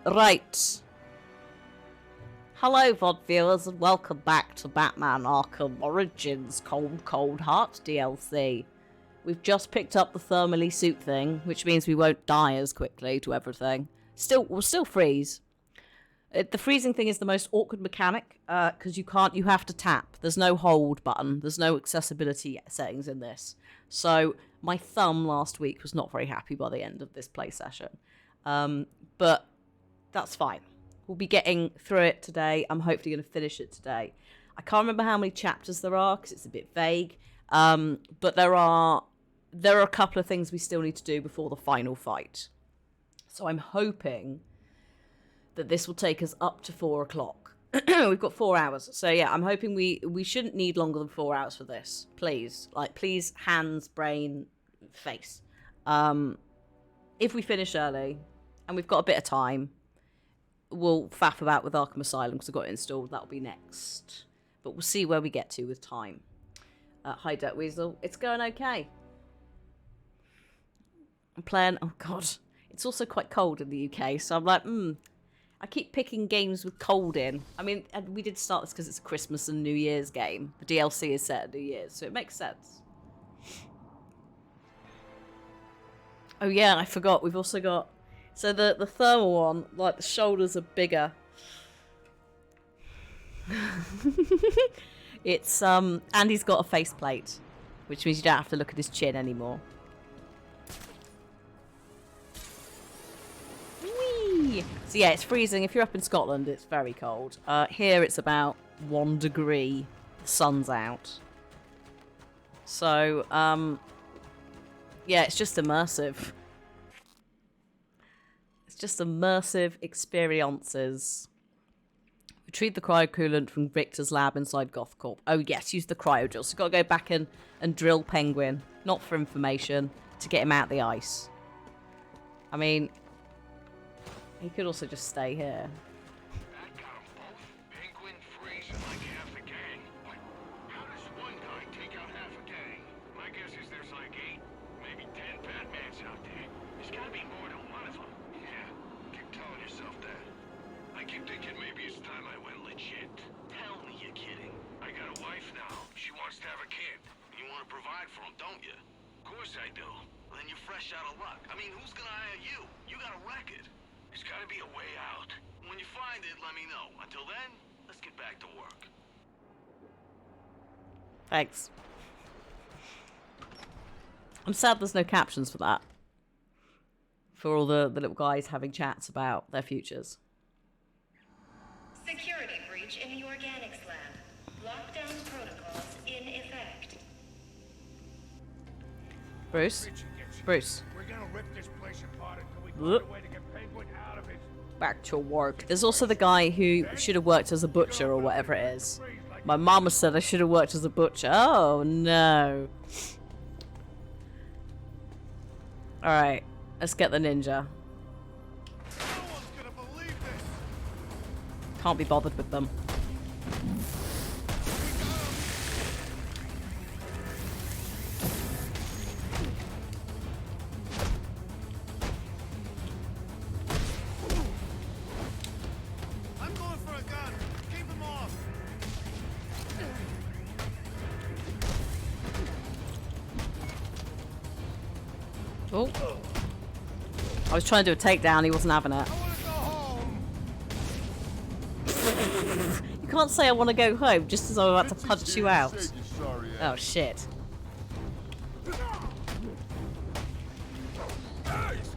Right. Hello, VOD viewers, and welcome back to Batman Arkham Origins Cold Heart DLC. We've just picked up the thermally suit thing, which means we won't die as quickly to everything. We'll still freeze. The freezing thing is the most awkward mechanic, because you have to tap. There's no hold button. There's no accessibility settings in this. So, my thumb last week was not very happy by the end of this play session. But that's fine. We'll be getting through it today. I'm hopefully going to finish it today. I can't remember how many chapters there are because it's a bit vague. But there are a couple of things we still need to do before the final fight. So I'm hoping that this will take us up to 4 o'clock. We've got 4 hours. So yeah, I'm hoping we shouldn't need longer than 4 hours for this. Please. Please, hands, brain, face. If we finish early and we've got a bit of time, we'll faff about with Arkham Asylum because I've got it installed. That'll be next. But we'll see where we get to with time. Hi, Dirt Weasel. It's going okay. I'm playing... Oh, God. It's also quite cold in the UK, so I'm like, I keep picking games with cold in. I mean, we did start this because it's a Christmas and New Year's game. The DLC is set at New Year's, so it makes sense. Oh, yeah, and I forgot. We've also got... So the thermal one, like, the shoulders are bigger. It's, and he's got a faceplate, which means you don't have to look at his chin anymore. Whee! So yeah, it's freezing. If you're up in Scotland, it's very cold. Here it's about 1 degree. The sun's out. So, yeah, it's just immersive. Just immersive experiences. Retrieve the cryocoolant from Victor's lab inside Gothcorp. Oh yes, use the cryodrill. So you've got to go back and drill Penguin. Not for information, to get him out the ice. I mean, he could also just stay here. That got them both. Penguin freezing like half the gang. How does one guy take out half a gang? My guess is there's like 8, maybe 10 Batmans out there. There's gotta be more than one of them. Telling yourself that. I keep thinking maybe it's time I went legit. Tell me you're kidding. I got a wife now. She wants to have a kid. You want to provide for him, don't you? Of course I do. Well, then you're fresh out of luck. I mean, who's gonna hire you? You got a record. There's gotta be a way out. When you find it, let me know. Until then, let's get back to work. Thanks. I'm sad there's no captions for that. For all the little guys having chats about their futures. Security breach in the organics lab. Lockdown protocols in effect. Bruce? Bruce. We're gonna rip this place apart until we find a way to get Penguin out of it. Back to work. There's also the guy who should have worked as a butcher or whatever it is. My mama said I should have worked as a butcher. Oh, no. Alright. Let's get the ninja. No one's gonna believe this. Can't be bothered with them. I'm going for a gun. Keep him off. Oh. I was trying to do a takedown, he wasn't having it. I wanna go home. You can't say I want to go home just as I'm about to punch you out. Oh shit.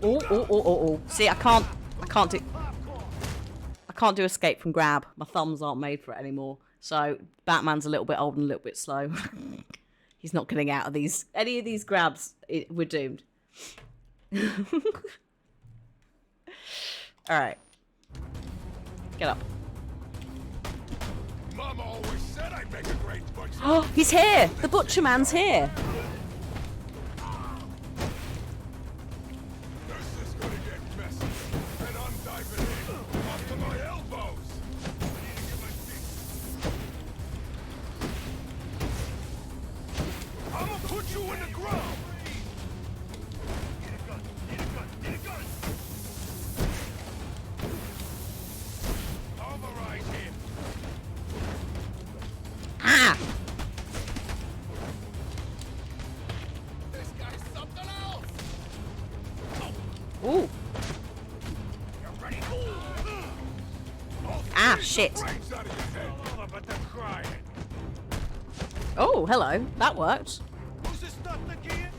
Oh. See, I can't do escape from grab. My thumbs aren't made for it anymore. So Batman's a little bit old and a little bit slow. He's not getting out of any of these grabs. We're doomed. Alright. Get up. Mama always said I'd make a great butcher. Oh, he's here! The butcher man's here! This is gonna get messy. And I'm diving in. Up to my elbows. I'm gonna put you in the ground. Need a gun. Ah, shit. Brains out of your head. All over, but they're crying. Oh, hello. That worked. Who's this stuff again?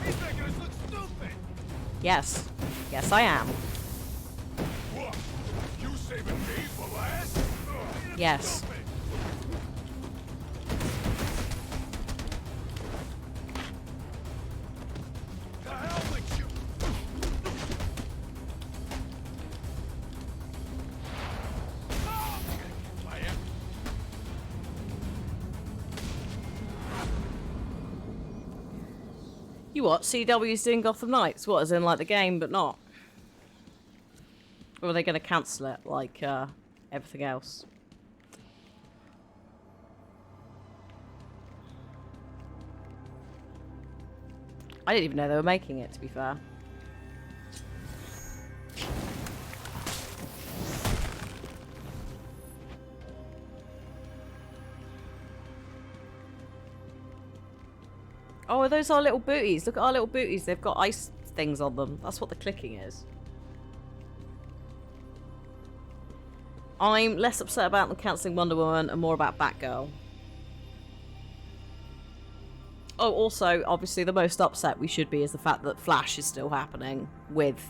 He's making us look stupid. Yes. Yes, I am. What? You saving me for last? Yes. Stupid. The hell with you? I am. You what? CW's doing Gotham Knights? What, as in like the game, but not? Or are they going to cancel it like everything else? I didn't even know they were making it, to be fair. Oh, are those our little booties? Look at our little booties. They've got ice things on them. That's what the clicking is. I'm less upset about them cancelling Wonder Woman and more about Batgirl. Oh, also, obviously, the most upset we should be is the fact that Flash is still happening with...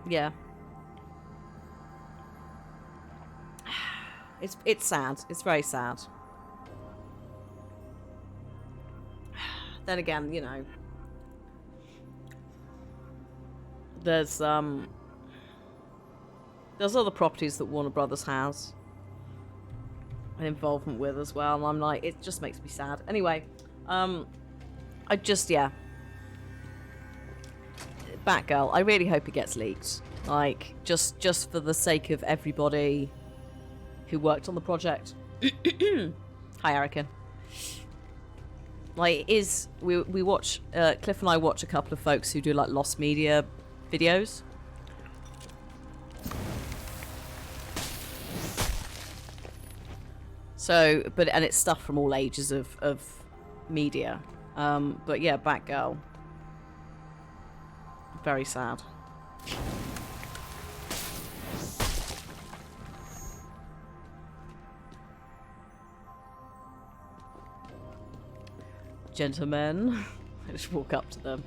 Yeah. It's sad. It's very sad. Then again, you know... There's other properties that Warner Brothers has an involvement with as well, and I'm like, it just makes me sad. Anyway, I just, yeah. Batgirl, I really hope it gets leaked. Like, just for the sake of everybody who worked on the project. Hi, Erica. Like, it is, we watch, Cliff and I watch a couple of folks who do, like, lost media videos. So, and it's stuff from all ages of media. But yeah, Batgirl. Very sad. Gentlemen. I just walk up to them.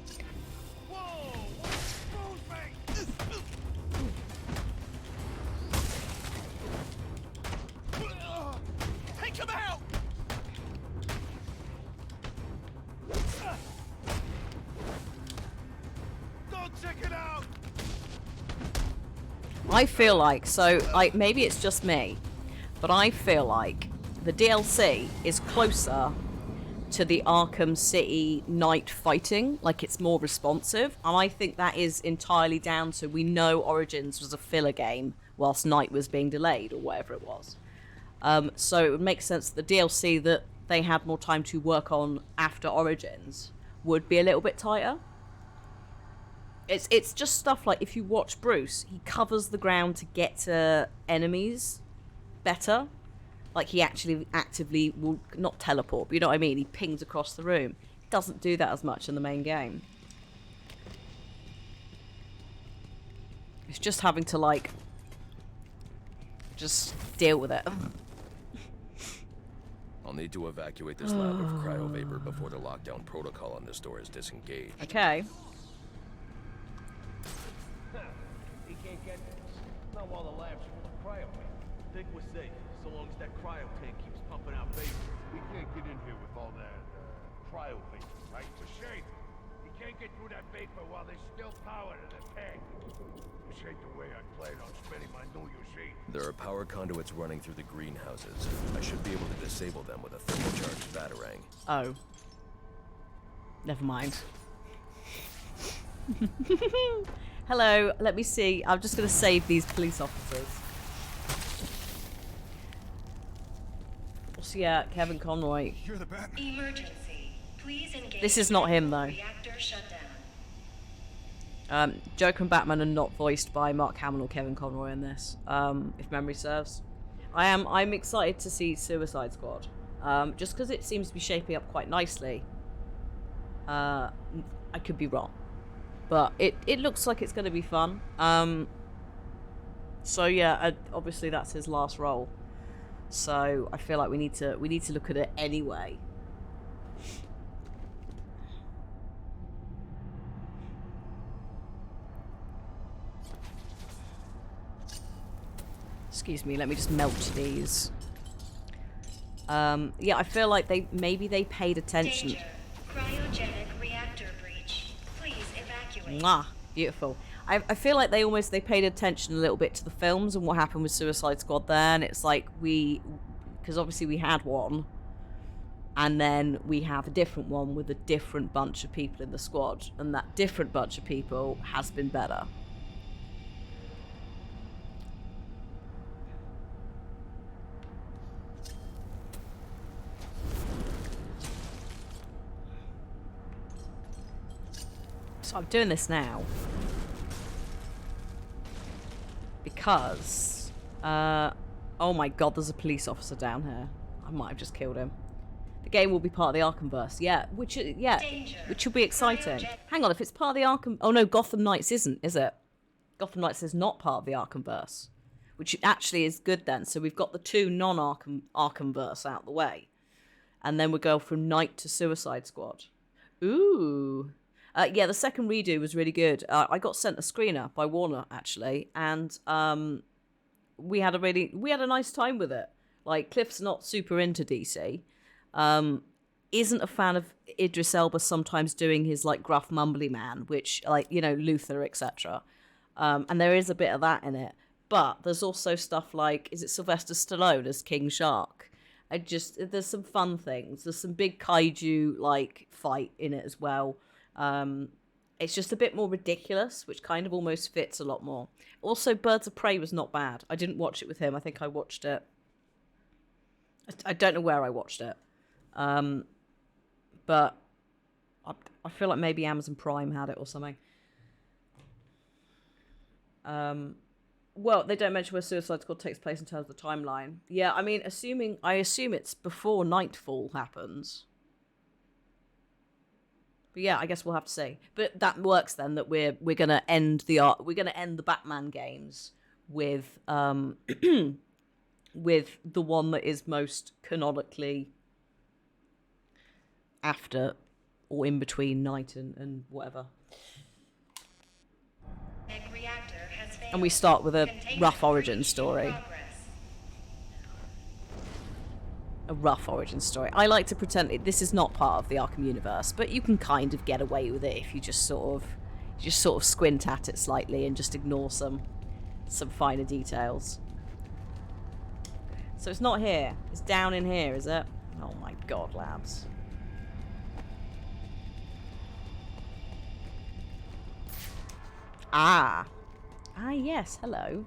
I feel like, so, like, maybe it's just me, but I feel like the DLC is closer to the Arkham City night fighting, like it's more responsive, and I think that is entirely down to, we know Origins was a filler game whilst Night was being delayed, or whatever it was. So it would make sense that the DLC that they had more time to work on after Origins would be a little bit tighter. It's just stuff like, if you watch Bruce, he covers the ground to get to enemies better. Like, he actually actively will not teleport, but you know what I mean? He pings across the room. He doesn't do that as much in the main game. It's just having to, like, just deal with it. I'll need to evacuate this lab of cryovapor before the lockdown protocol on this door is disengaged. Okay. He can't get this. Not while the lab's full of cryo vapor. Think we're safe, so long as that cryo tank keeps pumping out vapor. We can't get in here with all that cryo vapor, right? It's a shame. You can't get through that vapor while there's still power to the tank. This ain't the way I plan on spending my New Year's Eve. There are power conduits running through the greenhouses. I should be able to disable them with a thermocharged batarang. Oh. Never mind. Hello, let me see. I'm just going to save these police officers. So yeah, Kevin Conroy. You're the Batman. Emergency. Please engage. This is not him, though. Reactor shutdown. Joker and Batman are not voiced by Mark Hamill or Kevin Conroy in this, if memory serves. I'm excited to see Suicide Squad. just because it seems to be shaping up quite nicely. I could be wrong, but it looks like it's going to be fun. So yeah, obviously that's his last role. So I feel like we need to look at it anyway. Excuse me, let me just melt these. Yeah, I feel like maybe they paid attention. Danger. Cryogenic reactor breach. Please evacuate. Mwah, beautiful. I feel like they paid attention a little bit to the films and what happened with Suicide Squad there, and it's like because obviously we had one, and then we have a different one with a different bunch of people in the squad, and that different bunch of people has been better. So I'm doing this now because oh my god, there's a police officer down here. I might have just killed him. The game will be part of the Arkhamverse. Yeah, which will be exciting. Hang on, if it's part of the Arkham... Oh no, Gotham Knights isn't, is it? Gotham Knights is not part of the Arkhamverse, which actually is good then. So we've got the two non-Arkhamverse out the way. And then we go from Knight to Suicide Squad. Ooh. Yeah, the second redo was really good. I got sent a screener by Warner, actually, and we had a nice time with it. Like, Cliff's not super into DC, isn't a fan of Idris Elba sometimes doing his, like, gruff mumbly man, which, like, you know, Luther, etc. And there is a bit of that in it. But there's also stuff like, is it Sylvester Stallone as King Shark? There's some fun things. There's some big kaiju, like, fight in it as well. It's just a bit more ridiculous, which kind of almost fits a lot more. Also, Birds of Prey was not bad. I didn't watch it with him. I think I watched it. I don't know where I watched it. But I feel like maybe Amazon Prime had it or something. Well, they don't mention where Suicide Squad takes place in terms of the timeline. Yeah, I mean, I assume it's before Nightfall happens. But yeah, I guess we'll have to see. But that works then. That we're gonna end the Batman games with with the one that is most canonically after or in between Night and whatever. And we start with a rough origin story. A rough origin story. I like to pretend this is not part of the Arkham universe, but you can kind of get away with it if you just sort of squint at it slightly and just ignore some finer details. So it's not here. It's down in here, is it? Oh my god, lads. Ah, yes, hello.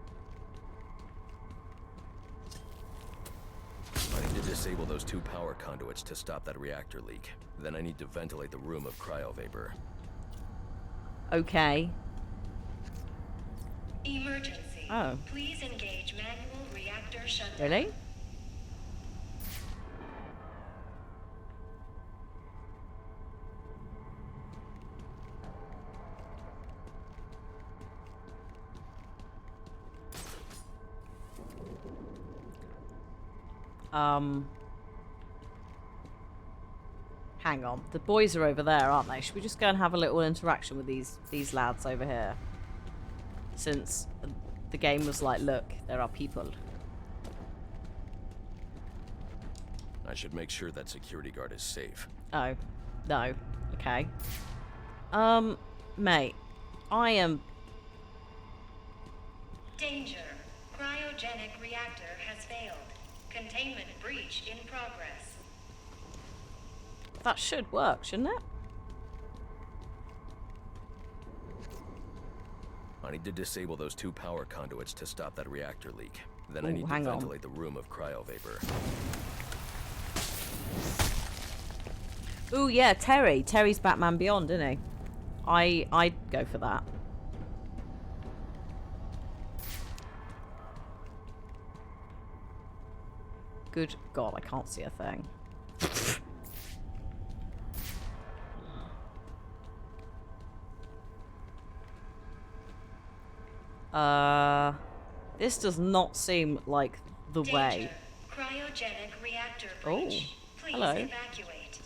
I need to disable those two power conduits to stop that reactor leak. Then I need to ventilate the room of cryovapor. Okay. Emergency. Oh. Please engage manual reactor shutdown. Really? Hang on. The boys are over there, aren't they? Should we just go and have a little interaction with these lads over here? Since the game was like, look, there are people. I should make sure that security guard is safe. Oh. No. Okay. Mate. I am... Danger. Cryogenic reactor has failed. Containment breach in progress. That should work, shouldn't it? I need to disable those two power conduits to stop that reactor leak. Then I Ooh, need to hang on. ventilate the room of cryovapor. Ooh, yeah, Terry. Terry's Batman Beyond, isn't he? I'd go for that. Good God, I can't see a thing. This does not seem like the way. Cryogenic reactor Oh, breach. Please hello. evacuate.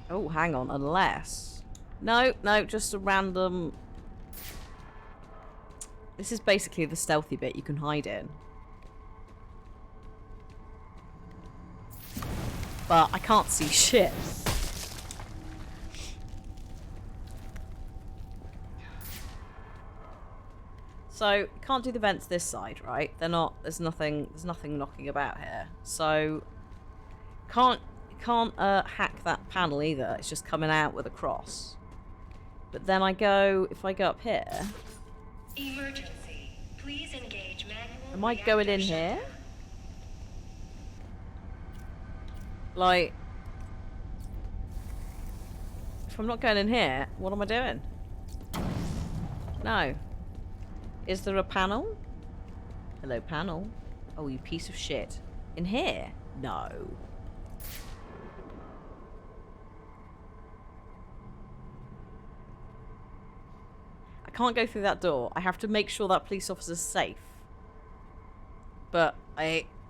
Oh, hang on, unless... No, no, just a random... This is basically the stealthy bit you can hide in. But I can't see shit. So, can't do the vents this side, right? They're not, there's nothing knocking about here. So, can't hack that panel either. It's just coming out with a cross. But then if I go up here... Emergency. Please engage manual. Am I going in reactor here? shutdown. Like... If I'm not going in here, what am I doing? No. Is there a panel? Hello, panel. Oh, you piece of shit. In here? No. I can't go through that door. I have to make sure that police officer's safe. But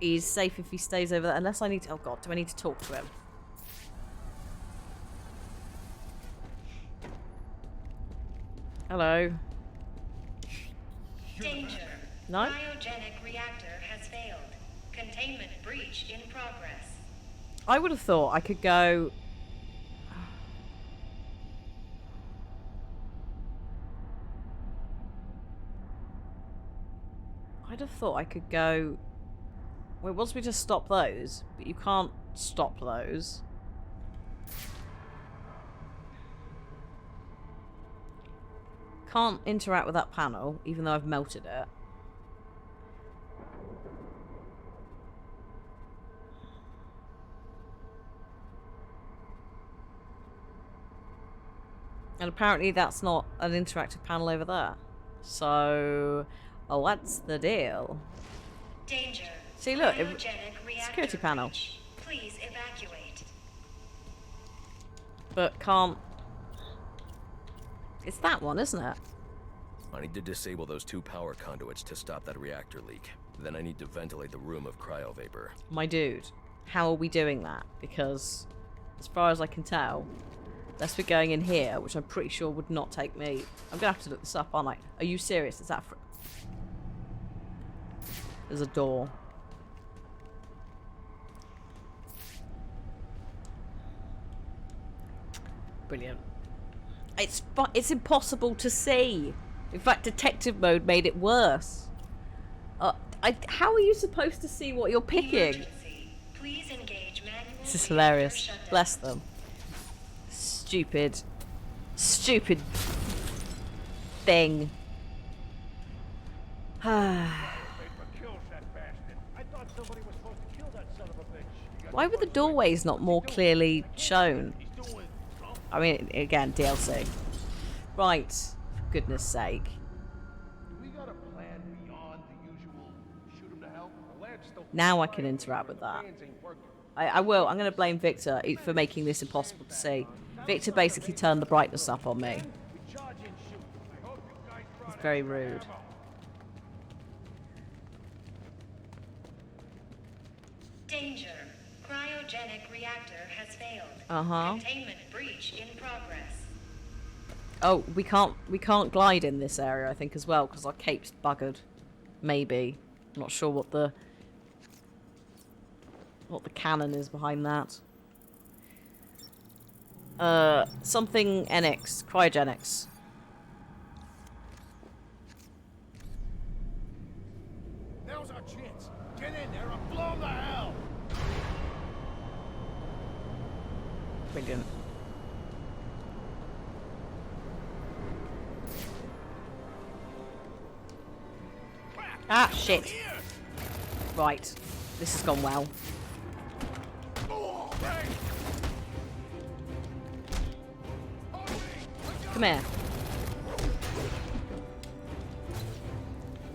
he's safe if he stays over there. Unless I need to... Oh, God. Do I need to talk to him? Hello. Danger. No? Cryogenic reactor has failed. Containment breach in progress. I would have thought I could go... I'd have thought I could go... Wait, once we just stop those, but you can't stop those. Can't interact with that panel, even though I've melted it. And apparently that's not an interactive panel over there. So, what's the deal? Danger. See, look, Cryogenic reactor security panel. breach. Please evacuate. But can't... It's that one, isn't it? I need to disable those 2 power conduits to stop that reactor leak. Then I need to ventilate the room of cryo vapor. My dude, how are we doing that? Because, as far as I can tell, unless we're going in here, which I'm pretty sure would not take me... I'm going to have to look this up, aren't I? Are you serious? Is that... There's a door. Brilliant. It's impossible to see. In fact, detective mode made it worse. How are you supposed to see what you're picking? Emergency. Please engage manual. This is reactor hilarious. shutdown. Bless them. Stupid thing. Why were the doorways not more clearly shown? I mean, again, DLC. Right, for goodness sake. Do we got a plan beyond the usual shoot 'em to hell? The lab's still Now I can interact with that. hands ain't working. I will. I'm going to blame Victor for making this impossible to see. Victor basically turned the brightness up on me. We charge and shoot. I hope you guys brought It's very rude. ammo. Danger. Cryogenic reactor has failed. Uh-huh. Containment breach in progress. Oh, we can't glide in this area, I think, as well, because our cape's buggered. Maybe. I'm not sure what the canon is behind that. Something NX. Cryogenics. Now's our chance. Get in there and blow 'em to hell. Brilliant. Ah, shit. Right. This has gone well. Come here.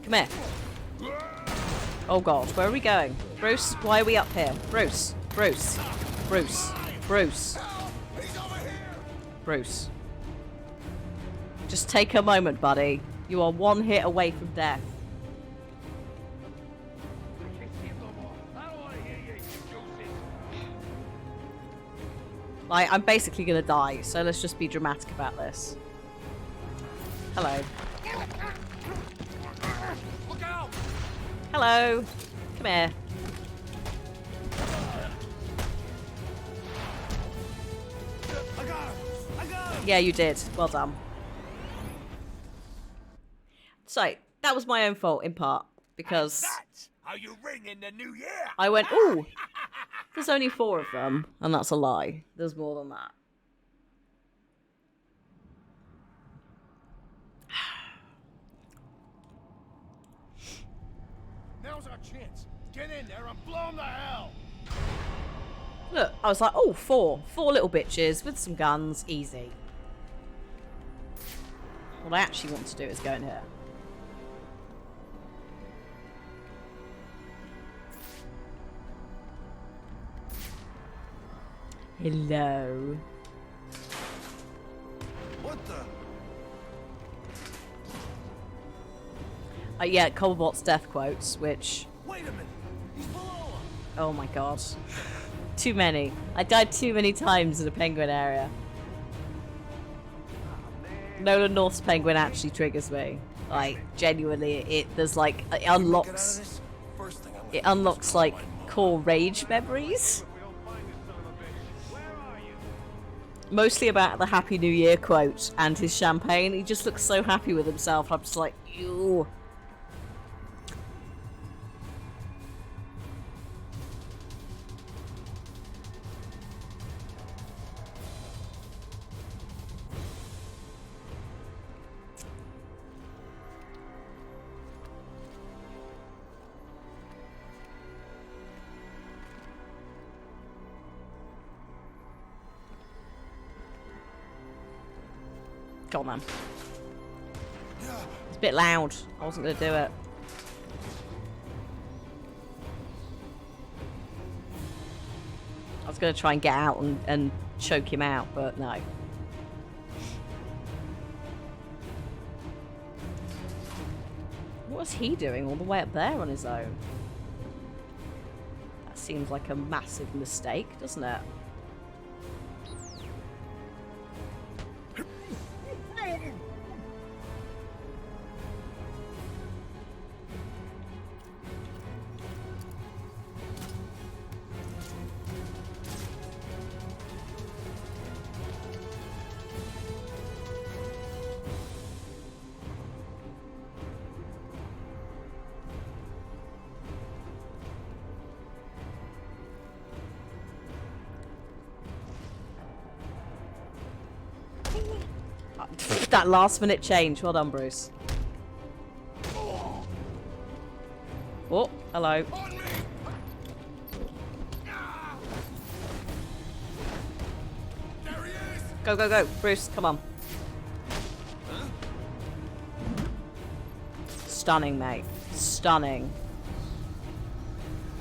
Come here. Oh god, where are we going? Bruce, why are we up here? Bruce. Bruce. Bruce. Bruce. Bruce. Just take a moment, buddy. You are one hit away from death. Like, I'm basically gonna die, so let's just be dramatic about this. Hello. Look out! Hello. Come here. I got him! I got him! Yeah, you did. Well done. So, that was my own fault, in part, because That's how you ring in the new year! I went, ooh, there's only 4 of them, and that's a lie. There's more than that. Now's our chance. Get in there and blow them to hell! Look, I was like, oh, 4. 4 little bitches with some guns, easy. What I actually want to do is go in here. Hello. What the? Yeah, Colbert's death quotes, which... Wait a minute! He's below us! Oh my god. Too many. I died too many times in the penguin area. Nolan North's penguin actually triggers me. Like, genuinely, there's like, it unlocks like core rage memories. Mostly about the Happy New Year quote and his champagne. He just looks so happy with himself. I'm just like, ew. Go on, man. It's a bit loud. I wasn't going to do it. I was going to try and get out and choke him out, but no. What was he doing all the way up there on his own? That seems like a massive mistake, doesn't it? That last minute change. Well done, Bruce. Oh, hello. Go, go, go. Bruce, come on. Stunning, mate. Stunning.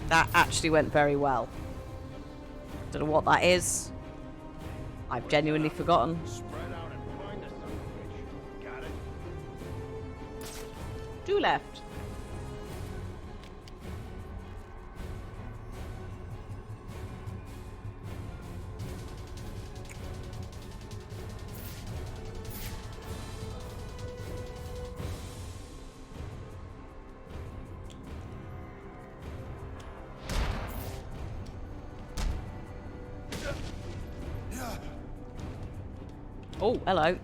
That actually went very well. Don't know what that is. I've genuinely forgotten. Spread out and find us some bitch. Got it? 2 left. Oh, hello.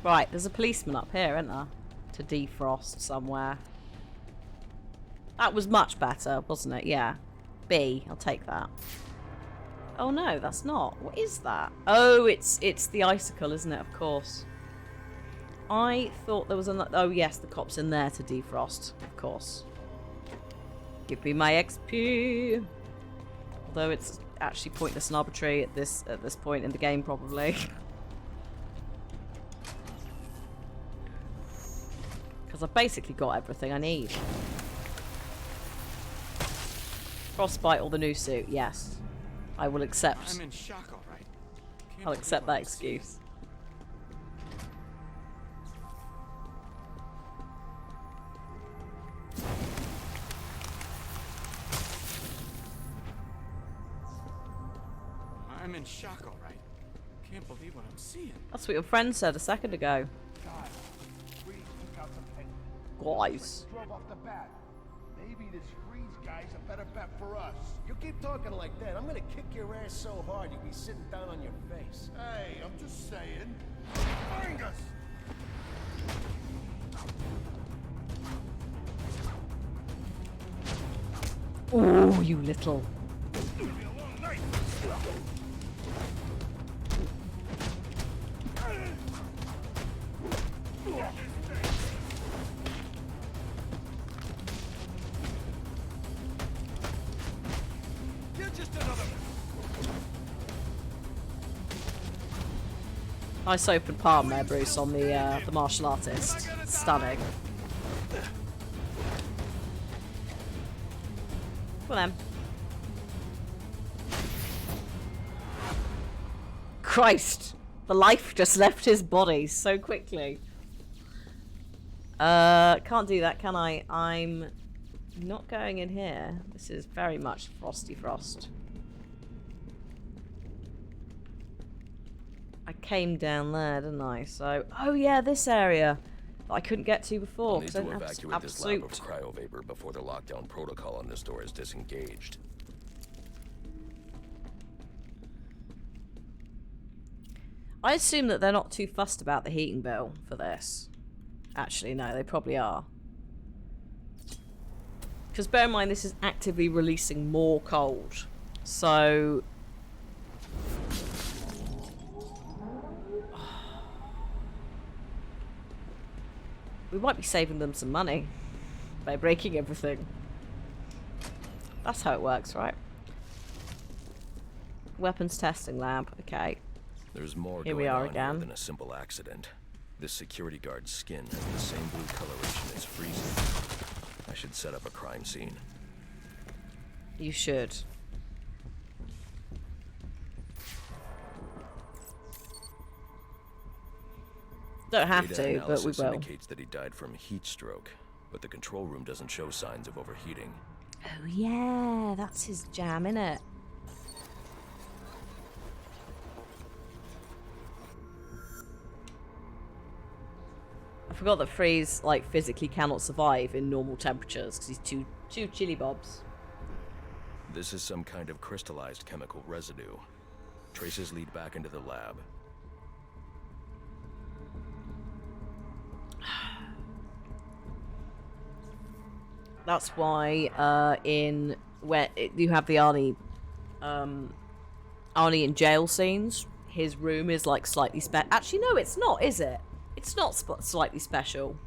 Right, there's a policeman up here, isn't there? To defrost somewhere. That was much better, wasn't it? Yeah. B, I'll take that. Oh no, that's not. What is that? Oh, it's the icicle, isn't it? Of course. I thought there was another... Oh yes, the cop's in there to defrost. Of course. Give me my XP. Although it's actually pointless and arbitrary at this point in the game, probably. Because I've basically got everything I need. Frostbite or the new suit, yes. I will accept. I'm in shock, all right. Can't I'll believe accept what that I'm seeing. excuse. I'm in shock, all right. Can't believe what I'm seeing. That's what your friend said a second ago. God, we took out the penguin. Guys. Drove off the bat. Maybe this Freeze guy's a better bet for us. You keep talking like that, I'm gonna kick your ass so hard you'll be sitting down on your face. Hey, I'm just saying. Find us! Oh, you little. It's gonna be a long night. You're just another. Nice open palm there, Bruce, on the martial artist. Stunning. Well then. Christ! The life just left his body so quickly. Can't do that, can I? I'm not going in here. This is very much Frosty Frost. I came down there, didn't I? So, oh yeah, this area that I couldn't get to before I'll need because I to didn't evacuate have this lab of suit. cryovapor before the lockdown protocol on this door is disengaged. I assume that they're not too fussed about the heating bill for this. Actually, no, they probably are. Because bear in mind, this is actively releasing more cold. So... we might be saving them some money by breaking everything. That's how it works, right? Weapons testing lab, okay. There's more Here we going are on again. here than a simple accident. This security guard's skin has the same blue coloration as freezing. I should set up a crime scene. You should. Don't have Data to, but we analysis will. indicates that he died from heat stroke, but the control room doesn't show signs of overheating. Oh yeah, that's his jam, innit? I forgot that Freeze, like, physically cannot survive in normal temperatures because he's too chilly bobs. This is some kind of crystallized chemical residue. Traces lead back into the lab. That's why in where you have the Arnie in jail scenes, his room is like slightly actually no, it's not, is it? It's not slightly special.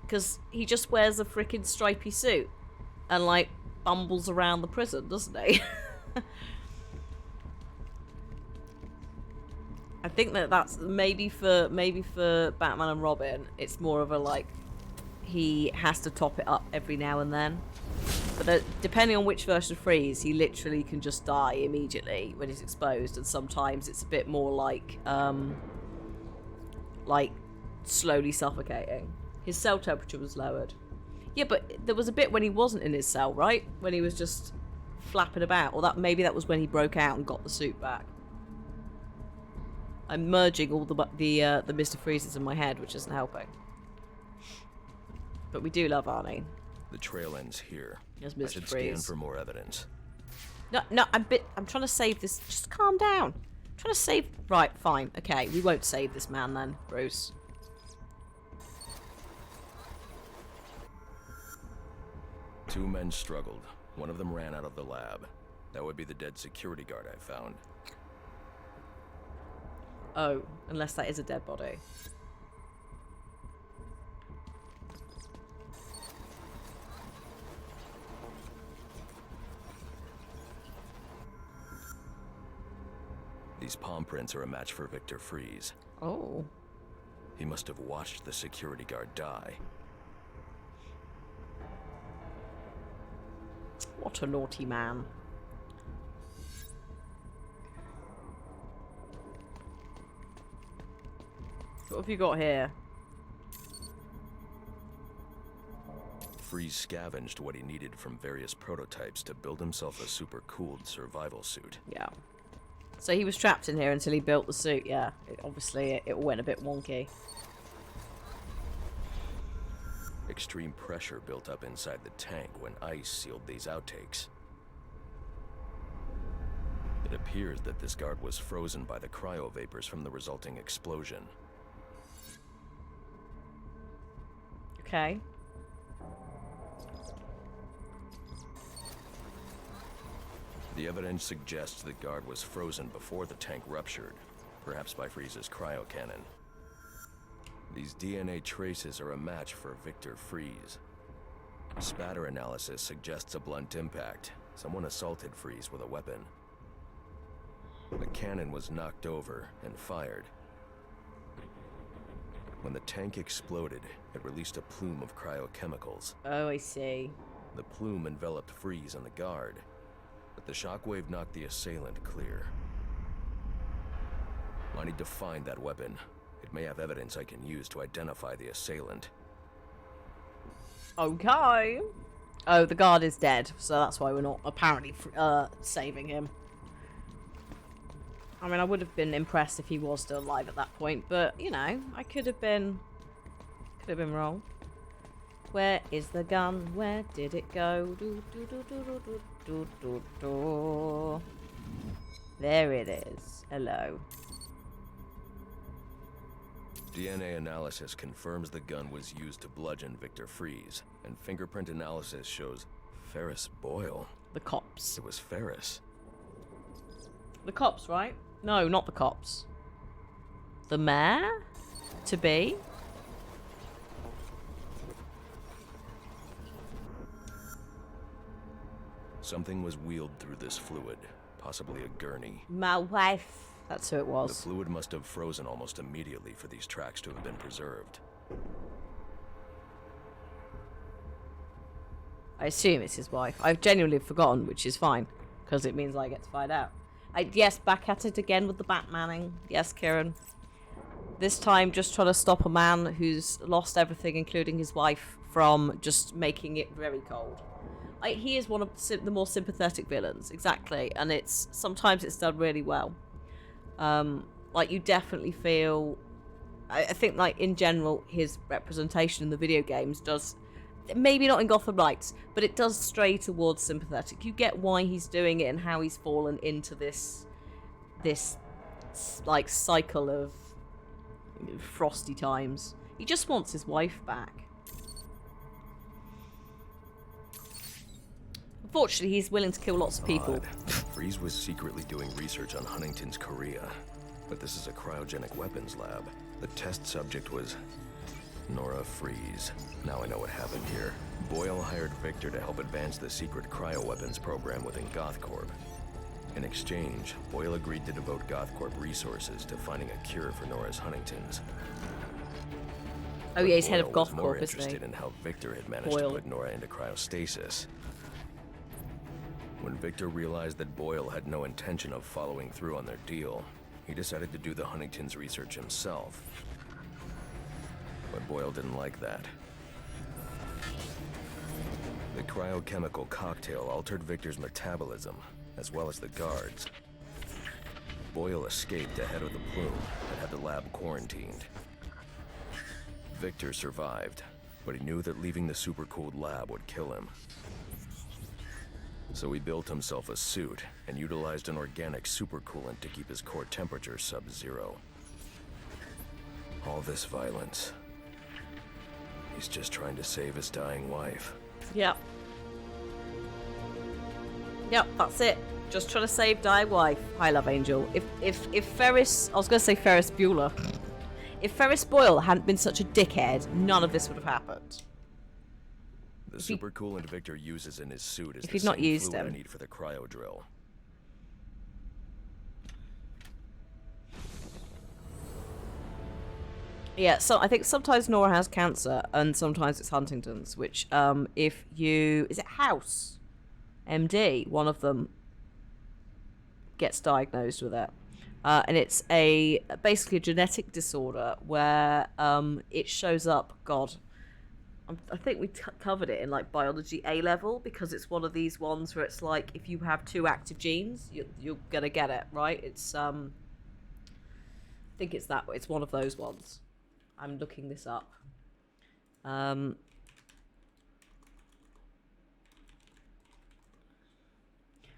Because he just wears a freaking stripy suit and like bumbles around the prison, doesn't he? I think that's maybe for Batman and Robin, it's more of a like he has to top it up every now and then. But depending on which version of Freeze, he literally can just die immediately when he's exposed, and sometimes it's a bit more like slowly suffocating. His cell temperature was lowered. Yeah, but there was a bit when he wasn't in his cell, right? When he was just flapping about, or maybe that was when he broke out and got the suit back. I'm merging all the Mr. Freezes in my head, which isn't helping. But we do love Arnie. The trail ends here. Yes, I Mr. should scan Freeze. for more evidence. No, I'm trying to save this. Just calm down. I'm trying to save. Right, fine. Okay, we won't save this man then, Bruce. Two men struggled. One of them ran out of the lab. That would be the dead security guard I found. Oh, unless that is a dead body. These palm prints are a match for Victor Freeze. Oh. He must have watched the security guard die. What a naughty man. What have you got here? Freeze scavenged what he needed from various prototypes to build himself a super-cooled survival suit. Yeah. So he was trapped in here until he built the suit, yeah. Obviously, it went a bit wonky. Extreme pressure built up inside the tank when ice sealed these outtakes. It appears that this guard was frozen by the cryo vapors from the resulting explosion. Okay. The evidence suggests the guard was frozen before the tank ruptured, perhaps by Freeze's cryo cannon. These DNA traces are a match for Victor Freeze. Spatter analysis suggests a blunt impact. Someone assaulted Freeze with a weapon. The cannon was knocked over and fired. When the tank exploded, it released a plume of cryochemicals. Oh, I see. The plume enveloped Freeze and the guard, but the shockwave knocked the assailant clear. I need to find that weapon. It may have evidence I can use to identify the assailant. Okay. Oh, the guard is dead, so that's why we're not apparently saving him. I mean, I would have been impressed if he was still alive at that point, but, you know, I could have been wrong. Where is the gun? Where did it go? There it is. Hello. DNA analysis confirms the gun was used to bludgeon Victor Freeze, and fingerprint analysis shows Ferris Boyle. The cops. It was Ferris. The cops, right? No, not the cops. The mayor? To be? Something was wheeled through this fluid, possibly a gurney. My wife. That's who it The was. fluid must have frozen almost immediately for these tracks to have been preserved. I assume it's his wife. I've genuinely forgotten, which is fine, because it means I get to find out. Yes, back at it again with the Batmaning. Yes, Kieran. This time just trying to stop a man who's lost everything, including his wife, from just making it very cold. He is one of the more sympathetic villains, exactly, and sometimes it's done really well. Like, you definitely feel... I think, like, in general, his representation in the video games does... Maybe not in Gotham Knights, but it does stray towards sympathetic. You get why he's doing it and how he's fallen into this like, cycle of frosty times. He just wants his wife back. Unfortunately, he's willing to kill lots of people. Odd. Freeze was secretly doing research on Huntington's Korea, but this is a cryogenic weapons lab. The test subject was Nora Freeze. Now I know what happened here. Boyle hired Victor to help advance the secret cryoweapons program within GothCorp. In exchange, Boyle agreed to devote GothCorp resources to finding a cure for Nora's Huntington's. Oh yeah, he's head of Boyle was more GothCorp, isn't he? interested in how Victor had managed Boyle. to put Nora into cryostasis. When Victor realized that Boyle had no intention of following through on their deal, he decided to do the Huntington's research himself. But Boyle didn't like that. The cryochemical cocktail altered Victor's metabolism, as well as the guards. Boyle escaped ahead of the plume and had the lab quarantined. Victor survived, but he knew that leaving the supercooled lab would kill him. So he built himself a suit and utilized an organic supercoolant to keep his core temperature sub-zero. All this violence. He's just trying to save his dying wife. Yep. Yep, that's it. Just trying to save dying wife. Hi, Love Angel. If Ferris... I was going to say Ferris Bueller. If Ferris Boyle hadn't been such a dickhead, none of this would have happened. The supercoolant Victor uses in his suit is if the he'd not same used fluid I him. need for the cryo drill. Yeah, so I think sometimes Nora has cancer and sometimes it's Huntington's, which if you... Is it House? MD, one of them gets diagnosed with it. And it's basically a genetic disorder where it shows up, God, I think we covered it in like biology A level, because it's one of these ones where it's like if you have 2 active genes, you're gonna get it, right? It's I think it's one of those ones. I'm looking this up.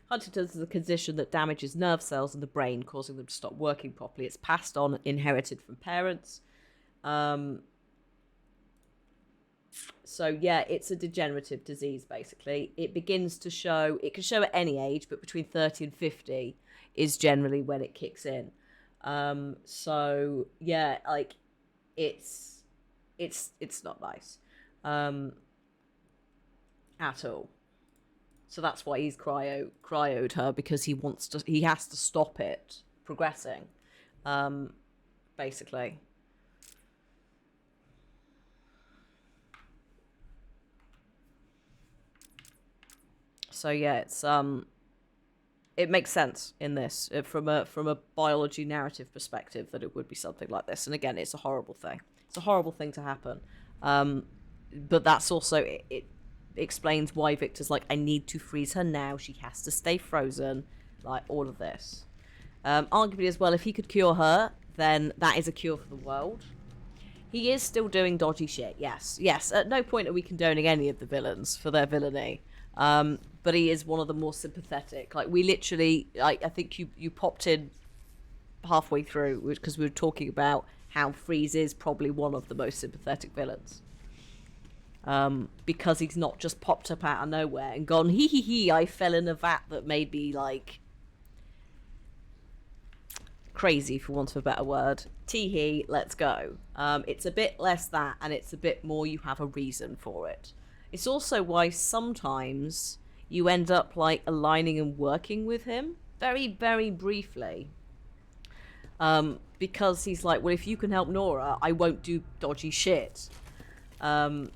Huntington's is a condition that damages nerve cells in the brain, causing them to stop working properly. It's passed on, inherited from parents. So yeah, it's a degenerative disease, basically. It begins to show, it can show at any age, but between 30 and 50 is generally when it kicks in. So yeah, like it's not nice at all. So that's why he's cryoed her, because he has to stop it progressing, basically. So yeah, it makes sense in this from a biology narrative perspective that it would be something like this. And again, it's a horrible thing. It's a horrible thing to happen. But that's also it explains why Victor's like, I need to freeze her now. She has to stay frozen. Like all of this. Arguably as well, if he could cure her, then that is a cure for the world. He is still doing dodgy shit. Yes. At no point are we condoning any of the villains for their villainy. But he is one of the more sympathetic. Like we literally, I think you popped in halfway through because we were talking about how Freeze is probably one of the most sympathetic villains. Because he's not just popped up out of nowhere and gone, hee, I fell in a vat that made me like crazy, for want of a better word. Tee-hee, let's go. It's a bit less that, and it's a bit more you have a reason for it. It's also why sometimes you end up like aligning and working with him very, very briefly. Because he's like, well, if you can help Nora, I won't do dodgy shit. So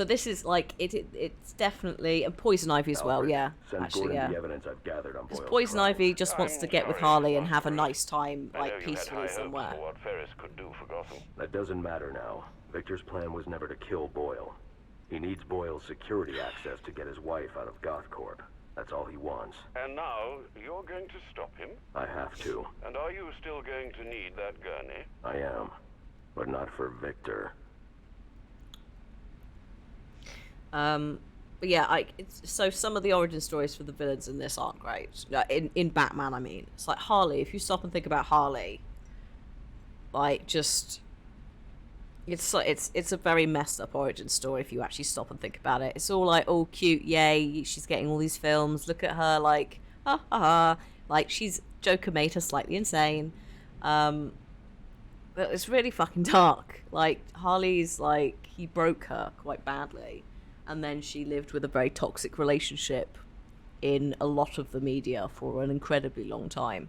this is like it's definitely, and Poison Ivy as well. Yeah, Send actually, Gordon yeah. the evidence I've gathered on Because Boyle's Poison crime. Ivy just wants to get with Harley and have a nice time, like peacefully somewhere. What Ferris could do for Gotham. That doesn't matter now. Victor's plan was never to kill Boyle. He needs Boyle's security access to get his wife out of GothCorp. That's all he wants. And now you're going to stop him? I have to. And are you still going to need that gurney? I am. But not for Victor. But yeah, so some of the origin stories for the villains in this aren't great. In Batman, I mean, it's like Harley. If you stop and think about Harley, like just, it's a very messed up origin story if you actually stop and think about it. It's all like, oh cute, yay, she's getting all these films. Look at her, like, ha ha ha, like she's Joker made her slightly insane. But it's really fucking dark. Like Harley's like, he broke her quite badly. And then she lived with a very toxic relationship in a lot of the media for an incredibly long time.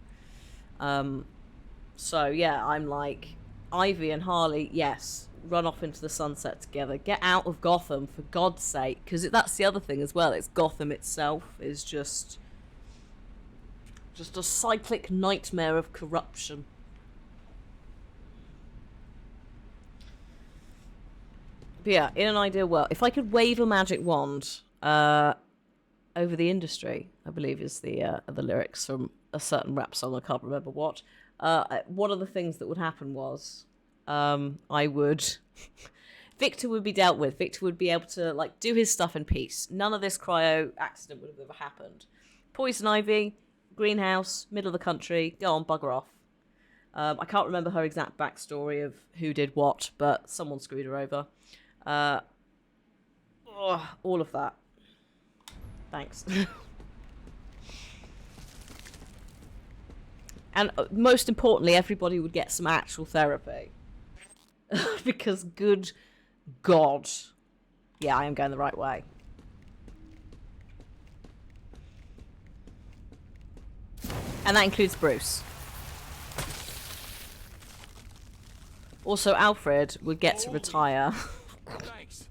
So yeah, I'm like, Ivy and Harley, yes, run off into the sunset together. Get out of Gotham, for God's sake. Because that's the other thing as well. It's Gotham itself is just a cyclic nightmare of corruption. But yeah, in an ideal world, if I could wave a magic wand over the industry, I believe is the lyrics from a certain rap song, I can't remember what. One of the things that would happen was I would... Victor would be dealt with. Victor would be able to like do his stuff in peace. None of this cryo accident would have ever happened. Poison Ivy, greenhouse, middle of the country, go on, bugger off. I can't remember her exact backstory of who did what, but someone screwed her over. All of that. Thanks. And most importantly, everybody would get some actual therapy. Because good God. Yeah, I am going the right way. And that includes Bruce. Also, Alfred would get to retire Thanks.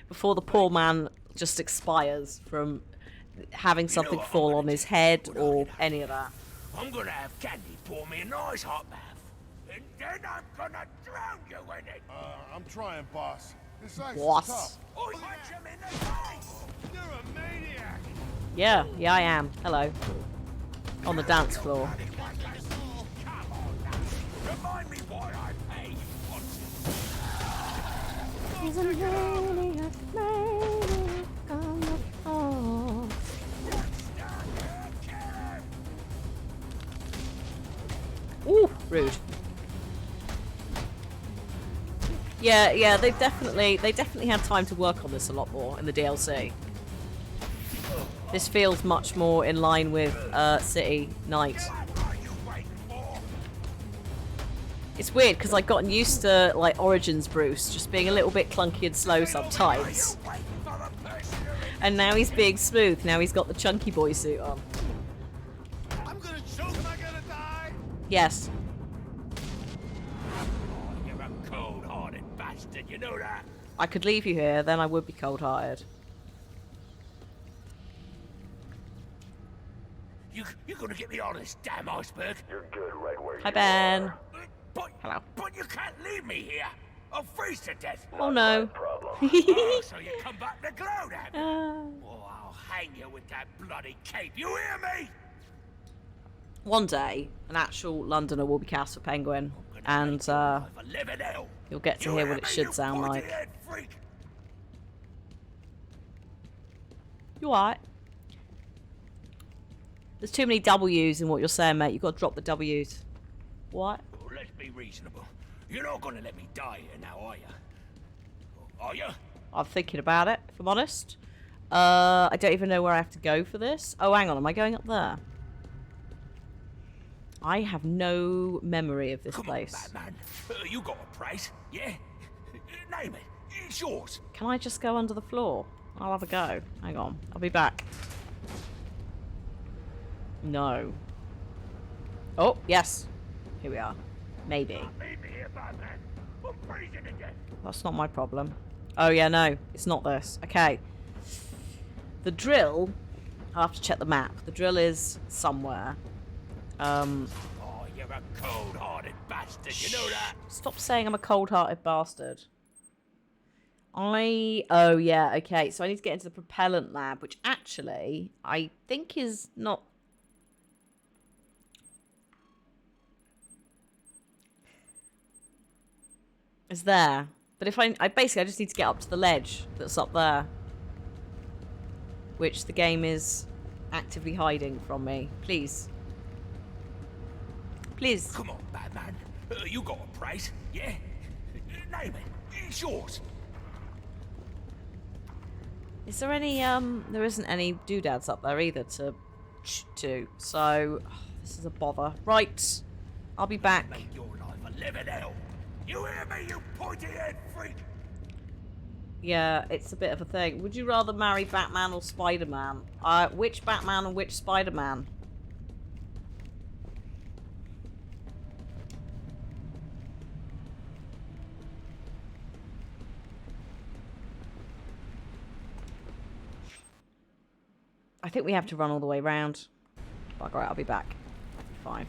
before the poor man just expires from having something fall on his head or any of that. I'm gonna have Candy pour me a nice hot bath. And then I'm gonna drown you in it. I'm trying, boss. This ice Boss. is tough. Or punch him in the face. You're a maniac. Yeah, I am. Hello. On the dance floor. Come on now. Remind me why I pay you once. He's a maniac, maniac on the floor. Ooh, rude. Yeah, they definitely had time to work on this a lot more in the DLC. This feels much more in line with City Night. What are you waiting for? It's weird because I've gotten used to like Origins Bruce just being a little bit clunky and slow sometimes. Waiting for the person who And now he's being smooth. Now he's got the chunky boy suit on. I'm gonna choke. Am I gonna die? Yes. You're a cold-hearted bastard, you know that? I could leave you here, then I would be cold-hearted. You're gonna get me on this damn iceberg? You're good right where Hi, Ben. But, Hello. But you can't leave me here. I'll freeze to death. Oh no. Oh, so you come back to gloat at me? Uh, Oh, I'll hang you with that bloody cape. You hear me? one day, an actual Londoner will be cast for Penguin, Gonna and make your life a living hell. you'll get to You hear hear what it me, should you sound like. pointy-head freak? You alright? There's too many W's in what you're saying, mate. You've got to drop the W's. What? Oh, let's be reasonable. You're not gonna let me die here now, are you? Are you? I'm thinking about it, if I'm honest. I don't even know where I have to go for this. Oh, hang on. Am I going up there? I have no memory of this Come place. on, Batman. You got a price, yeah? Name it. It's yours. Can I just go under the floor? I'll have a go. Hang on. I'll be back. No. Oh, yes. Here we are. Maybe. Leave me here, Batman. I'm freezing to death. That's not my problem. Oh, yeah, no. It's not this. Okay. The drill... I'll have to check the map. The drill is somewhere. Oh, you're a cold-hearted bastard, you know that? Stop saying I'm a cold-hearted bastard. Oh, yeah, okay. So I need to get into the propellant lab, which actually I think is not... is there. But if I basically I just need to get up to the ledge that's up there. Which the game is actively hiding from me. Please. Please. Come on, Batman. You got a price, yeah? Name it. It's yours. Is there any, there isn't any doodads up there either to... So, this is a bother. Right. I'll be back. Make your life a living hell. You hear me, you pointy-head freak? Yeah, it's a bit of a thing. Would you rather marry Batman or Spider-Man? Which Batman and which Spider-Man? I think we have to run all the way round. Bugger it, I'll be back. Fine.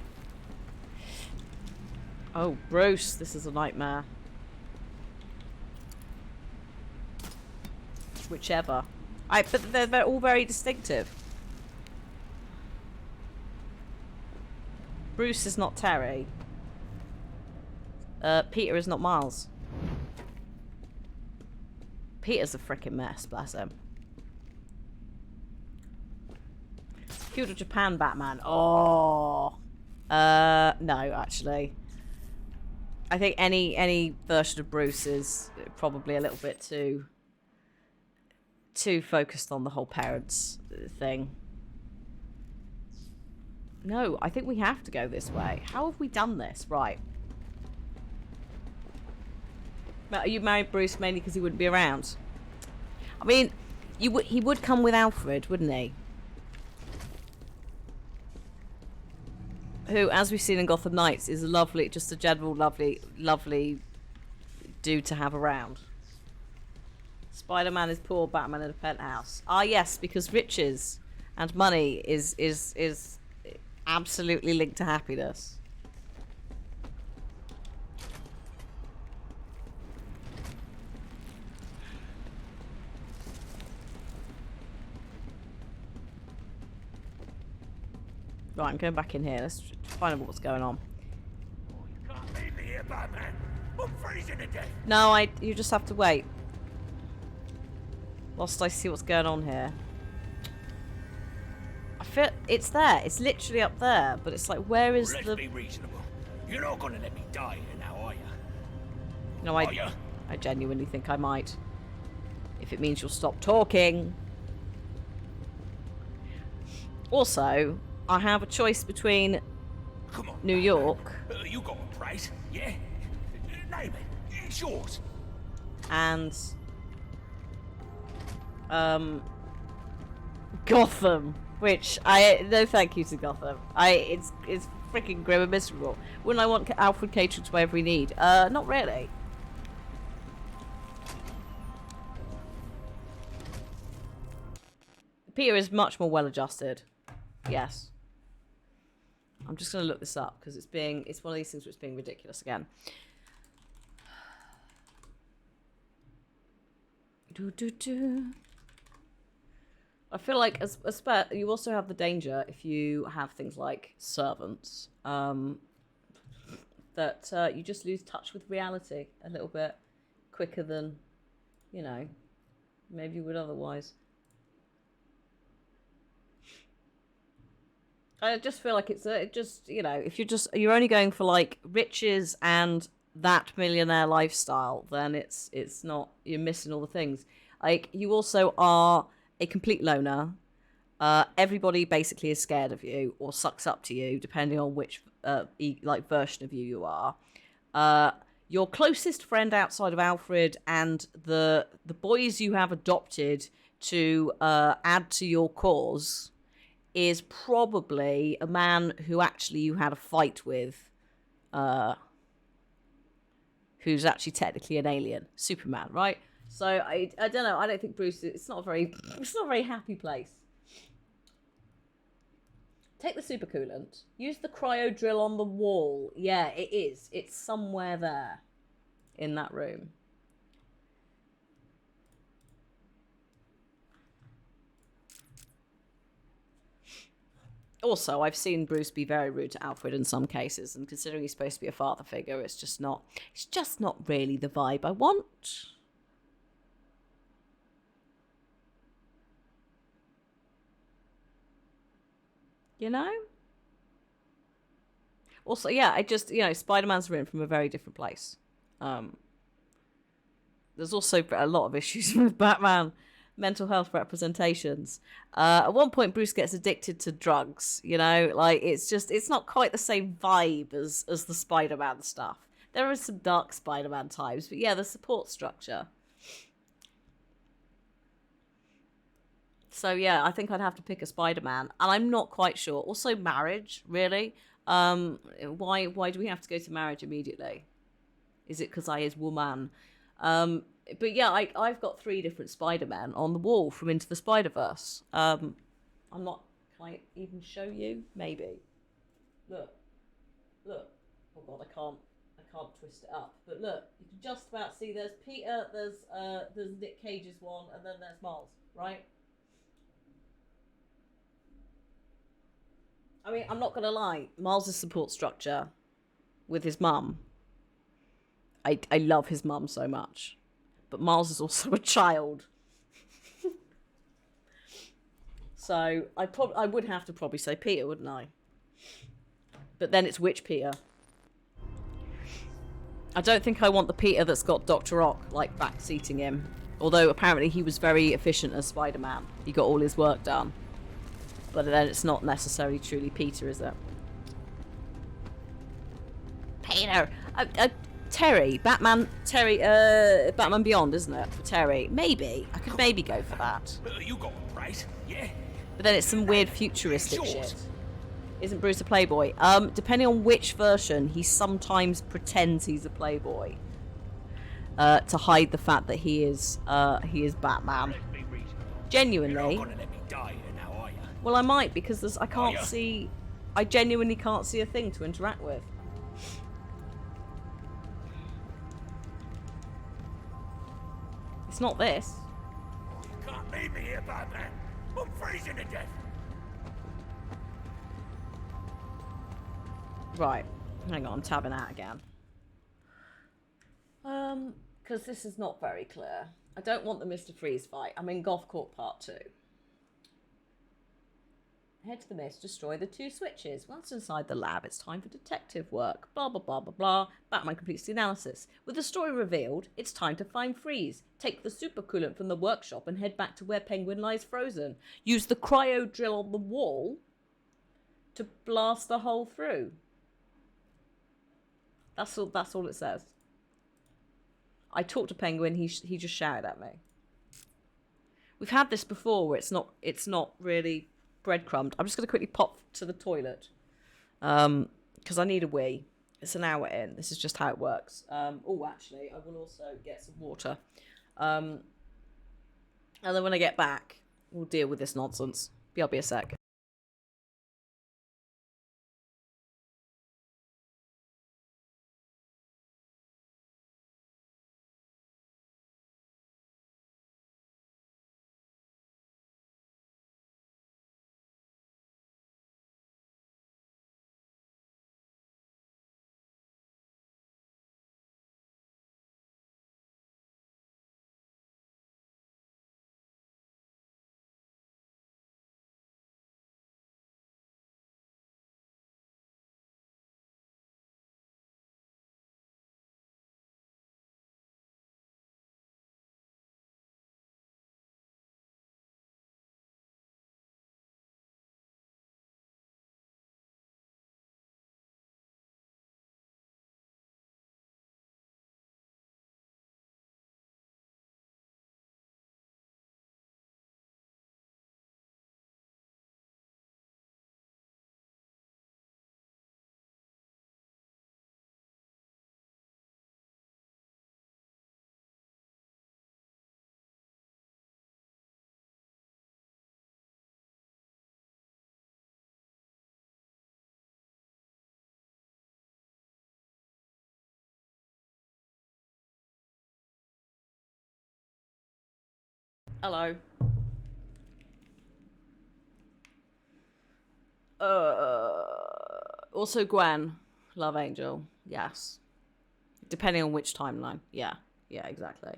Oh, Bruce, this is a nightmare. Whichever. But they're all very distinctive. Bruce is not Terry. Peter is not Miles. Peter's a freaking mess, bless him. Feudal Japan Batman. Oh. No, actually. I think any version of Bruce is probably a little bit too focused on the whole parents thing. No, I think we have to go this way. How have we done this? Right. Are you married Bruce mainly because he wouldn't be around? I mean, he would come with Alfred, wouldn't he? Who, as we've seen in Gotham Knights, is a lovely, just a general lovely do to have around. Spider-Man is poor, Batman in a penthouse. Ah, yes, because riches and money is absolutely linked to happiness. Right, I'm going back in here. Let's find out what's going on. You can't leave me here, Batman. I'm freezing to death. No, you just have to wait. Whilst I see what's going on here. I feel it's there. It's literally up there, but it's like, where is Let's the? be reasonable. You're not gonna let me die here now, are you? No, Are you? I genuinely think I might. If it means you'll stop talking. Also, I have a choice between Come on. New York You got a price, yeah? Name it. It's yours. and Gotham, which no thank you to Gotham. It's freaking grim and miserable. Wouldn't I want Alfred catering to my every need? Not really. Peter is much more well adjusted. Yes. I'm just gonna look this up because it's one of these things where it's being ridiculous again. I feel like as you also have the danger if you have things like servants, that you just lose touch with reality a little bit quicker than, maybe you would otherwise. I just feel like if you're only going for like riches and that millionaire lifestyle, then it's not, you're missing all the things. Like, you also are a complete loner. Everybody basically is scared of you or sucks up to you, depending on which version of you are. Your closest friend outside of Alfred and the boys you have adopted to add to your cause is probably a man who actually you had a fight with, who's actually technically an alien, Superman, right? So I don't know. I don't think Bruce. It's not a very happy place. Take the supercoolant. Use the cryo drill on the wall. Yeah, it is. It's somewhere there, in that room. Also, I've seen Bruce be very rude to Alfred in some cases, and considering he's supposed to be a father figure, it's just not really the vibe I want. You know? Also, yeah, Spider-Man's written from a very different place. There's also a lot of issues with Batman mental health representations. At one point, Bruce gets addicted to drugs, it's not quite the same vibe as the Spider-Man stuff. There is some dark Spider-Man times, but yeah, the support structure. So yeah, I think I'd have to pick a Spider-Man, and I'm not quite sure. Also, marriage, really? Why do we have to go to marriage immediately? Is it because I is woman? But yeah, I've got 3 different Spider-Men on the wall from Into the Spider-Verse. I'm not... Can I even show you? Maybe. Look. Oh god, I can't twist it up. But look, you can just about see there's Peter, there's Nick Cage's one, and then there's Miles, right? I mean, I'm not gonna lie, Miles' support structure with his mum, I love his mum so much. But Miles is also a child. So I would have to probably say Peter, wouldn't I? But then it's which Peter? I don't think I want the Peter that's got Dr. Ock, backseating him. Although apparently he was very efficient as Spider-Man. He got all his work done. But then it's not necessarily truly Peter, is it? Peter! Terry, Batman Beyond, isn't it? For Terry. Maybe. I could maybe go for that. You got a price, yeah? But then it's some weird futuristic shit. Isn't Bruce a playboy? Depending on which version, he sometimes pretends he's a playboy. to hide the fact that he is Batman. Genuinely. Gonna let me die here now, are you? Well, I might, because I can't see... I genuinely can't see a thing to interact with. It's not this. You can't leave me here, Batman. I'm freezing to death. Right. Hang on, I'm tabbing out again. Because this is not very clear. I don't want the Mr. Freeze fight. I'm in Golf Court Part 2. Head to the mist, destroy the 2 switches. Once inside the lab, it's time for detective work. Blah, blah, blah, blah, blah. Batman completes the analysis. With the story revealed, it's time to find Freeze. Take the supercoolant from the workshop and head back to where Penguin lies frozen. Use the cryo drill on the wall to blast the hole through. That's all it says. I talked to Penguin, he just shouted at me. We've had this before where it's not really breadcrumbed. I'm just going to quickly pop to the toilet. Because I need a wee. It's an hour in. This is just how it works. Oh, actually, I will also get some water. And then when I get back, we'll deal with this nonsense. I'll be a sec. Hello. Also Gwen, Love Angel. Yes. Depending on which timeline. Yeah. Yeah, exactly.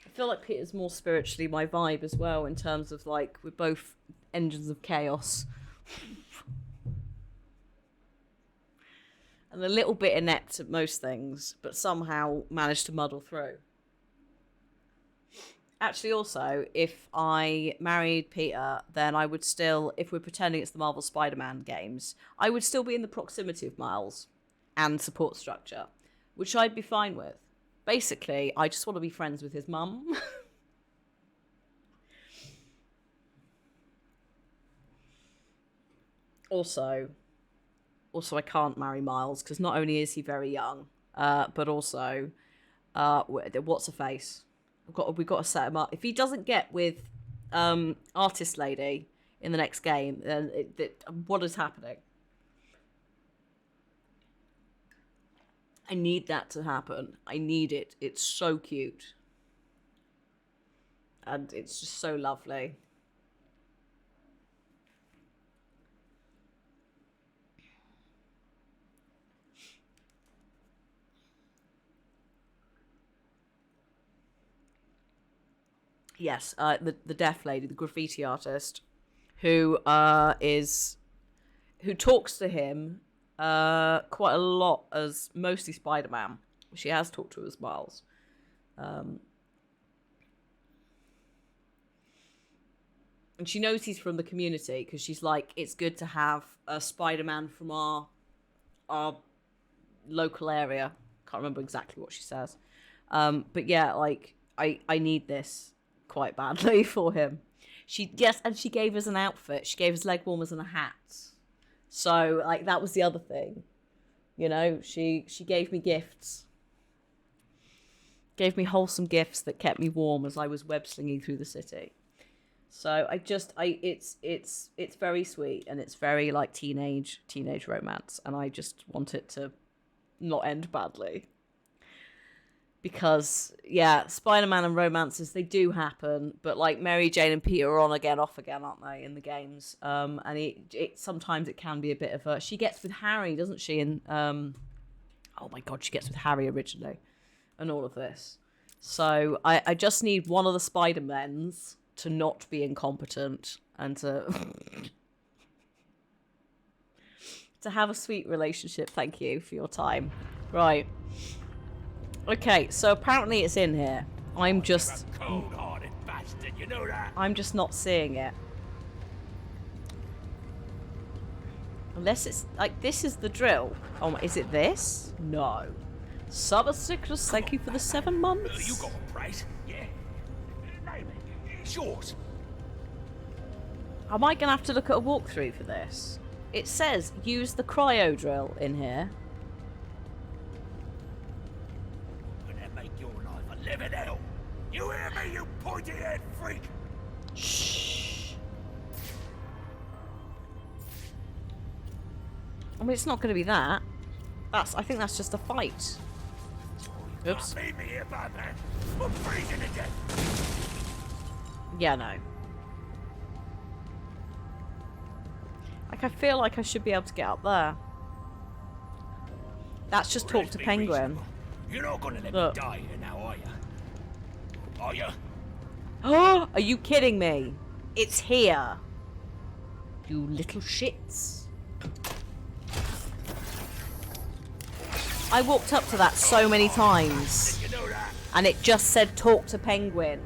I feel like Peter's more spiritually my vibe as well, in terms of, like, we're both engines of chaos. And a little bit inept at most things, but somehow managed to muddle through. Actually, also, if I married Peter, then I would still, if we're pretending it's the Marvel Spider-Man games, I would still be in the proximity of Miles and support structure, which I'd be fine with. Basically, I just want to be friends with his mum. Also, I can't marry Miles, because not only is he very young, but also, what's her face? We've got to set him up. If he doesn't get with Artist Lady in the next game, then what is happening? I need that to happen. I need it. It's so cute. And it's just so lovely. Yes, the deaf lady, the graffiti artist, who talks to him quite a lot as mostly Spider-Man. She has talked to us Miles. And she knows he's from the community, because she's like, it's good to have a Spider-Man from our local area. Can't remember exactly what she says. But yeah, like, I need this quite badly for him. She gave us an outfit. She gave us leg warmers and a hat. So, like, that was the other thing. You know, she gave me gifts. Gave me wholesome gifts that kept me warm as I was web slinging through the city. So it's very sweet, and it's very like teenage romance, and I just want it to not end badly. Because yeah, Spider-Man and romances, they do happen, but like Mary Jane and Peter are on again, off again, aren't they, in the games? And it sometimes it can be a bit of a. She gets with Harry, doesn't she? And oh my god, she gets with Harry originally, and all of this. So I just need one of the Spider-Mens to not be incompetent and to to have a sweet relationship. Thank you for your time. Right. Okay, so apparently it's in here. I'm just Cold-hearted bastard, you know that? I'm just not seeing it. Unless it's like this is the drill. Oh, is it this? No. Summer sickness, thank you for the 7 months. You got a price, yeah? Name it. It's yours. I might gonna have to look at a walkthrough for this. It says use the cryo drill in here. I'm gonna make your life a living hell. You hear me, you pointy-head freak? Shh. I mean, it's not gonna be that. I think that's just a fight. Oops. Leave me here, Batman. I'm freezing to death. Yeah, no. Like, I feel like I should be able to get up there. That's just talk to Penguin. You're not gonna let Look. me die here now, are you? Are you? Oh, are you kidding me? It's here. You little shits. I walked up to that so many times, You know that? and it just said talk to Penguin.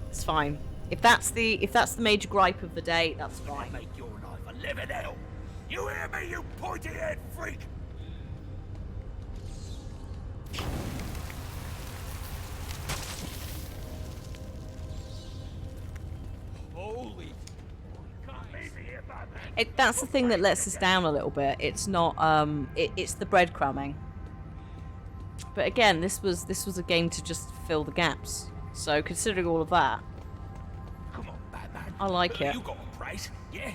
It's fine. If that's the major gripe of the day, that's fine. Make your life a living hell. You hear me, you pointy-head freak? Holy. Leave me here, Batman. That's the thing that lets us down a little bit. It's not it's the breadcrumbing. But again, this was a game to just fill the gaps. So considering all of that, Come on, Batman. I like it. You got a price, yeah?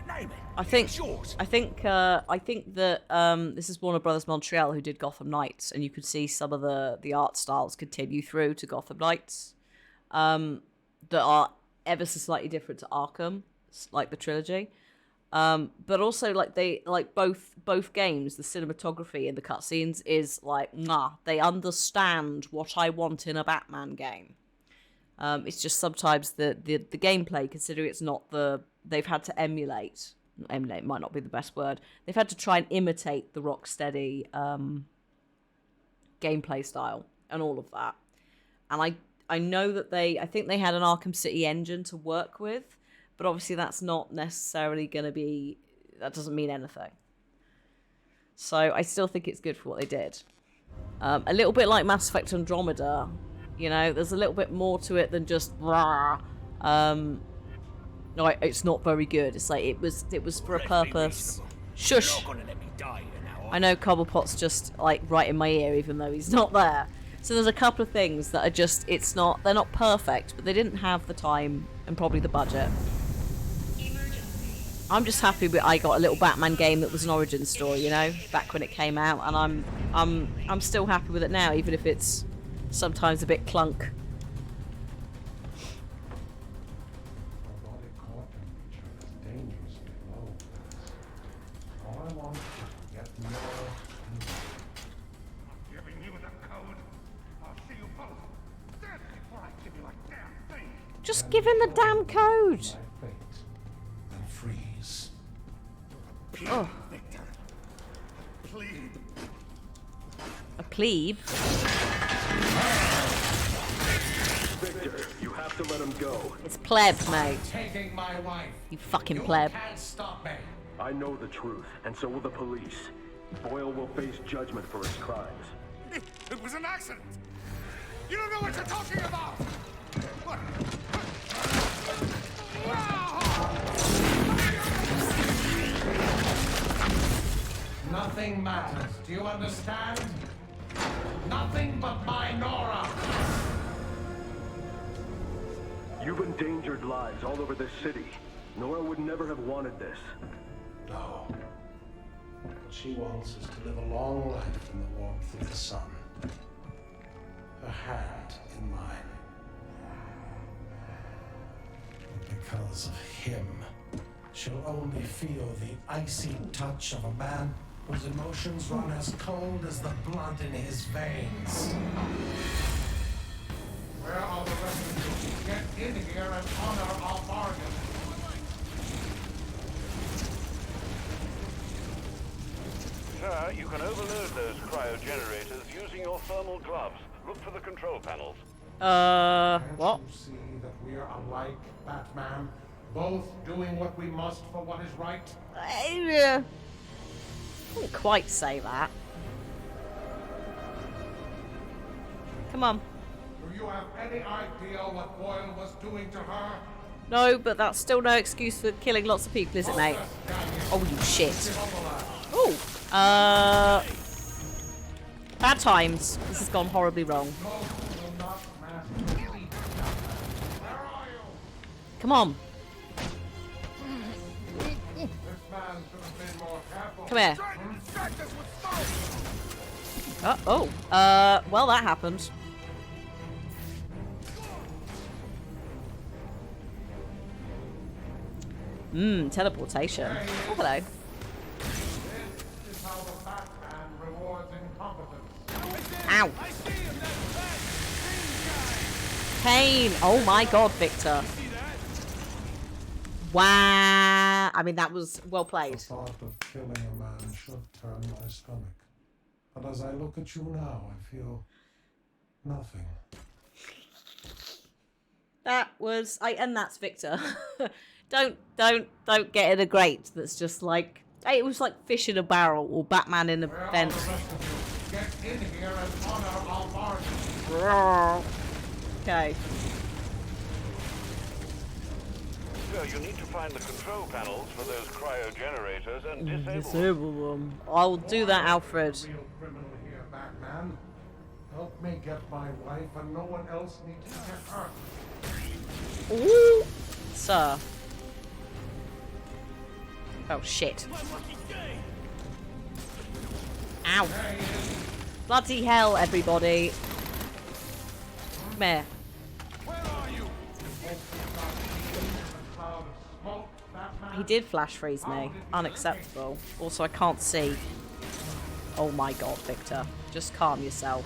Name it. I think It's yours. I think that this is Warner Brothers Montreal who did Gotham Knights, and you could see some of the art styles continue through to Gotham Knights, that are ever so slightly different to Arkham, like the trilogy. But also like both games, the cinematography and the cutscenes is like, nah, they understand what I want in a Batman game. It's just sometimes the gameplay, considering it's not they've had to emulate might not be the best word. They've had to try and imitate the Rocksteady gameplay style and all of that. And I know that I think they had an Arkham City engine to work with, but obviously that's not necessarily going to be, that doesn't mean anything. So I still think it's good for what they did. A little bit like Mass Effect Andromeda, you know, there's a little bit more to it than just rah. No, it's not very good. It's like it was for a purpose. Shush. You're not gonna let me die here now, I know Cobblepot's just like right in my ear, even though he's not there. So there's a couple of things that are just, they're not perfect, but they didn't have the time and probably the budget. I'm just happy I got a little Batman game that was an origin story, you know, back when it came out, and I'm still happy with it now, even if it's sometimes a bit clunk. Giving you the code. I'll see you both. Dead before I give you a damn thing. Just give him the damn code. And freeze. Oh, Victor. Please. a plebe. Victor, you have to let him go. It's pleb, mate. Taking my wife. You fucking You pleb. can't stop me. I know the truth, and so will the police. Boyle will face judgment for his crimes. It was an accident. You don't know what you're talking about. What? Nothing matters. Do you understand? Nothing but my Nora. You've endangered lives all over this city. Nora would never have wanted this. No. What she wants is to live a long life in the warmth of the sun. Her hand in mine. And because of him, she'll only feel the icy touch of a man whose emotions run as cold as the blood in his veins. Where are the rest of you? Get in here and honor our bargain. Sir, you can overload those cryogenerators using your thermal gloves. Look for the control panels. What? Can't you see that we are alike, Batman? Both doing what we must for what is right? I wouldn't quite say that. Come on. Do you have any idea what Boyle was doing to her? No, but that's still no excuse for killing lots of people, is it, mate? Oh, you shit. Oh, bad times. This has gone horribly wrong. Come on. Come here. Well, that happened. Teleportation. Oh, hello. Ow. Pain. Oh my god, Victor. Wow. I mean, that was well played. The thought of killing a man should turn my stomach. But as I look at you now, I feel nothing. That was and that's Victor. don't get in a grate that's just like hey, it was like fish in a barrel or Batman in a vent. Get in here and honor our bargain. Okay. Sir, you need to find the control panels for those cryogenerators and disable them. Disable them. I'll do that, Alfred. Real criminal here, Batman. Help me get my wife, and no one else needs to get hurt. Ooh, sir. Oh shit. Ow. Bloody hell, everybody. Come here. Where are you? Cloud of smoke, Batman. He did flash freeze me. Unacceptable. Also, I can't see. Oh my god, Victor. Just calm yourself.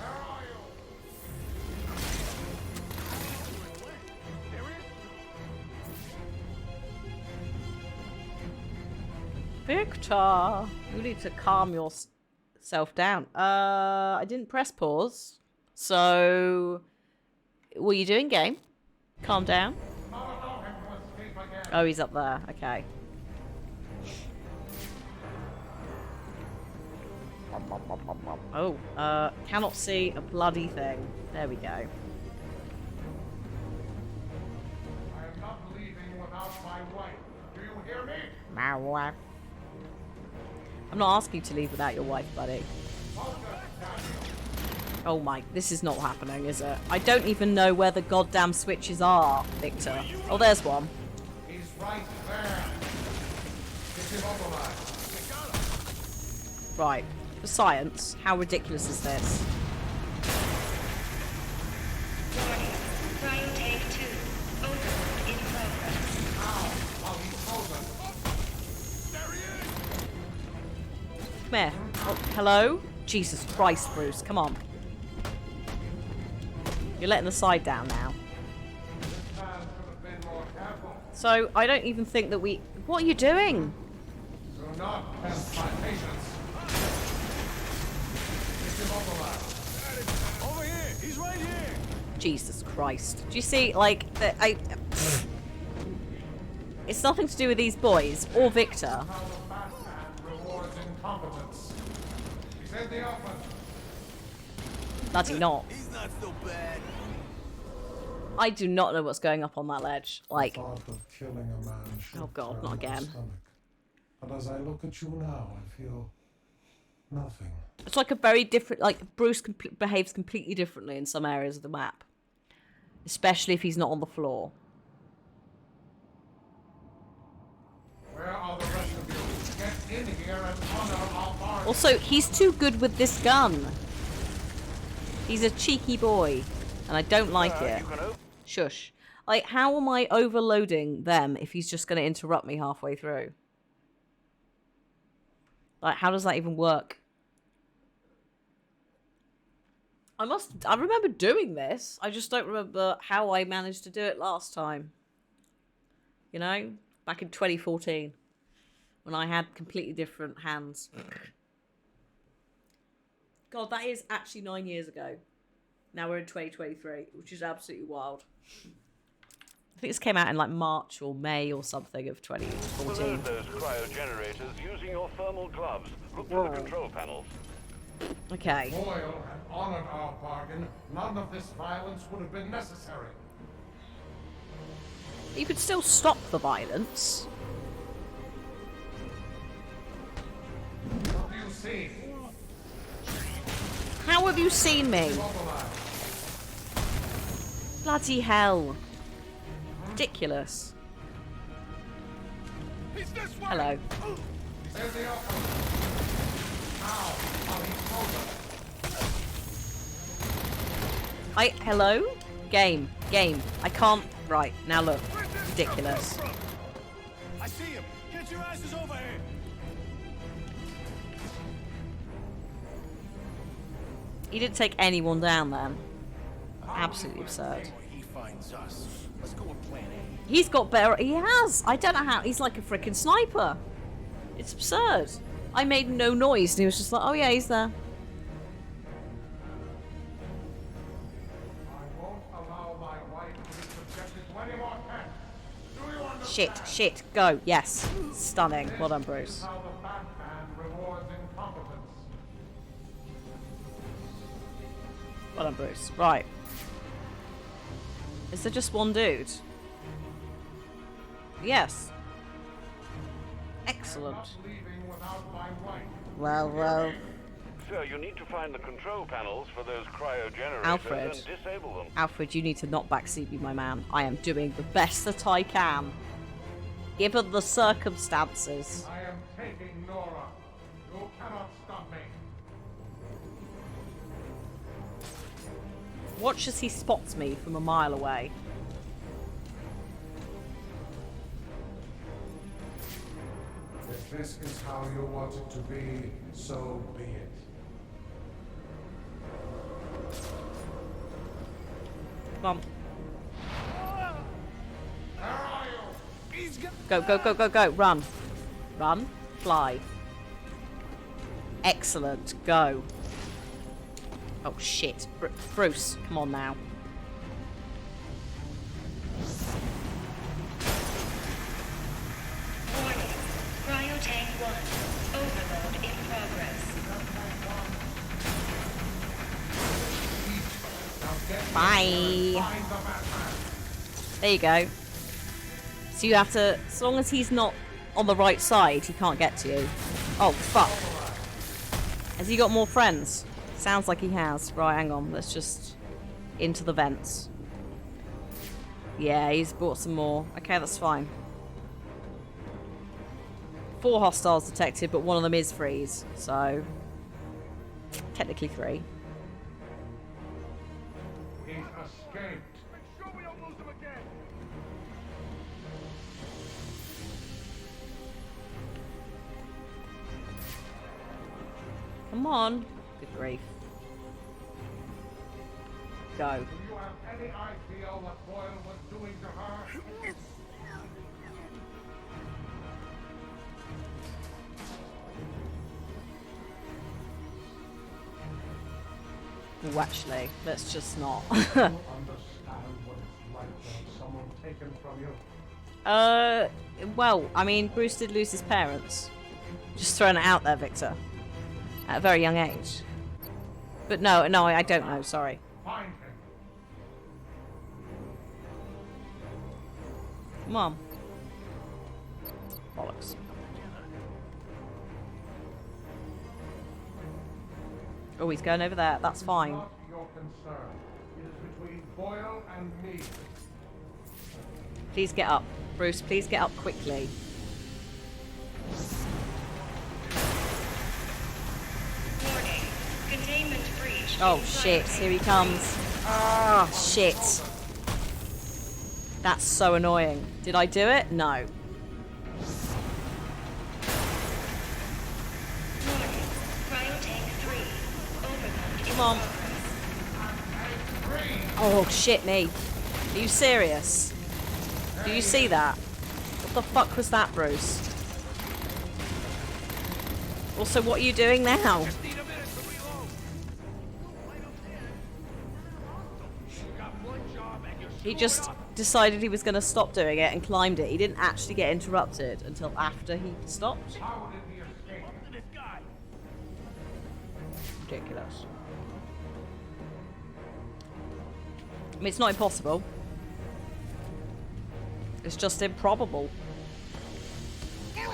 Victor, you need to calm yourself down. I didn't press pause. So, what are you doing, game? Calm down. Oh, he's up there. Okay. Oh, cannot see a bloody thing. There we go. I am not leaving without my wife. Do you hear me? My wife. I'm not asking you to leave without your wife, buddy. Oh my, this is not happening, is it? I don't even know where the goddamn switches are, Victor. Oh, there's one. He's right there. Get him override. Right. For science, how ridiculous is this? Warning. Cryo tank 2. Overload in progress. Oh, he's frozen. Come here. Oh, hello? Jesus Christ, Bruce. Come on. You're letting the side down now. This man should have been more careful. So, I don't even think that we... What are you doing? Do not test my patience. Get him override. Over here! He's right here! Jesus Christ. Do you see, like, it's nothing to do with these boys or Victor. How the Batman rewards incompetence. He said the offer. Bloody not. He's not so bad. I do not know what's going up on that ledge. Like, Thought of killing a man should Oh God, turn not my again. stomach. But as I look at you now, I feel Nothing. It's like a very different, like Bruce behaves completely differently in some areas of the map. Especially if he's not on the floor. Where are the rest of you? Get in here and honor our bargain. Also, he's too good with this gun. He's a cheeky boy. And I don't like it. Shush. Like, how am I overloading them if he's just going to interrupt me halfway through? Like, how does that even work? I remember doing this. I just don't remember how I managed to do it last time. You know? Back in 2014. When I had completely different hands. God, that is actually 9 years ago. Now we're in 2023, which is absolutely wild. I think this came out in like March or May or something of 2014. Load those cryogenerators using your thermal gloves. Look for the control panels. Okay. Boyle had honored our bargain. None of this violence would have been necessary. You could still stop the violence. What do you see? How have you seen me? Bloody hell. Ridiculous. He's this way! Hello. He's in the office. Now, while he's over. Hello? Game. I can't. Right, now look. Ridiculous. I see him! Get your asses over here! He didn't take anyone down then. Absolutely absurd. He finds us. Let's go with plan A. He's got better. He has. I don't know how. He's like a freaking sniper. It's absurd. I made no noise and he was just like, oh yeah, he's there. I won't allow my wife to be subjected to any more tests. Do you understand? Shit. Go. Yes. Stunning. Well done, Bruce. How the Batman rewards incompetence. Well done, Bruce. Right. Is there just one dude? Yes. Excellent. Not leaving without my wife. Well. Sir, you need to find the control panels for those cryogenerators Alfred. and disable them. Alfred, you need to not backseat me, my man. I am doing the best that I can. Given the circumstances. I am taking Nora. You cannot stop me. Watch as he spots me from a mile away. If this is how you want it to be, so be it. Come on. Where are you? He's got... Go. Run. Run. Fly. Excellent. Go. Oh, shit. Bruce, come on now. Warning. Cryotank 1. Overload in progress. Bye. There you go. So you have to... As long as he's not on the right side, he can't get to you. Oh, fuck. Has he got more friends? Sounds like he has. Right, hang on. Let's just... into the vents. Yeah, he's brought some more. Okay, that's fine. 4 hostiles detected, but one of them is freeze. So... technically 3. He's escaped. Make sure we don't lose him again! Come on. Good grief. Go. Do you have any idea what Boyle was doing to her? Well, actually, let's just not. You understand what it's like to have someone taken from you? Well, I mean, Bruce did lose his parents. Just throwing it out there, Victor. At a very young age. But no, I don't know, sorry. Find him. Come on. Bollocks. Oh, he's going over there. That's fine. Not your concern. It is between Boyle and me. Please get up. Bruce, please get up quickly. Warning. Containment breach. Oh, inside shit. Tank Here he 3. comes. Ah, shit. That's so annoying. Did I do it? No. Warning. Cryo Tank 3. Overload in Come on. progress. Oh, shit me. Are you serious? Do you see that? What the fuck was that, Bruce? Also, what are you doing now? Need a minute to reload. You got one job and you're He screwing just up. decided he was going to stop doing it and climbed it. He didn't actually get interrupted until after he stopped. How did he escape? Up to this guy. Ridiculous. I mean, it's not impossible. It's just improbable. There is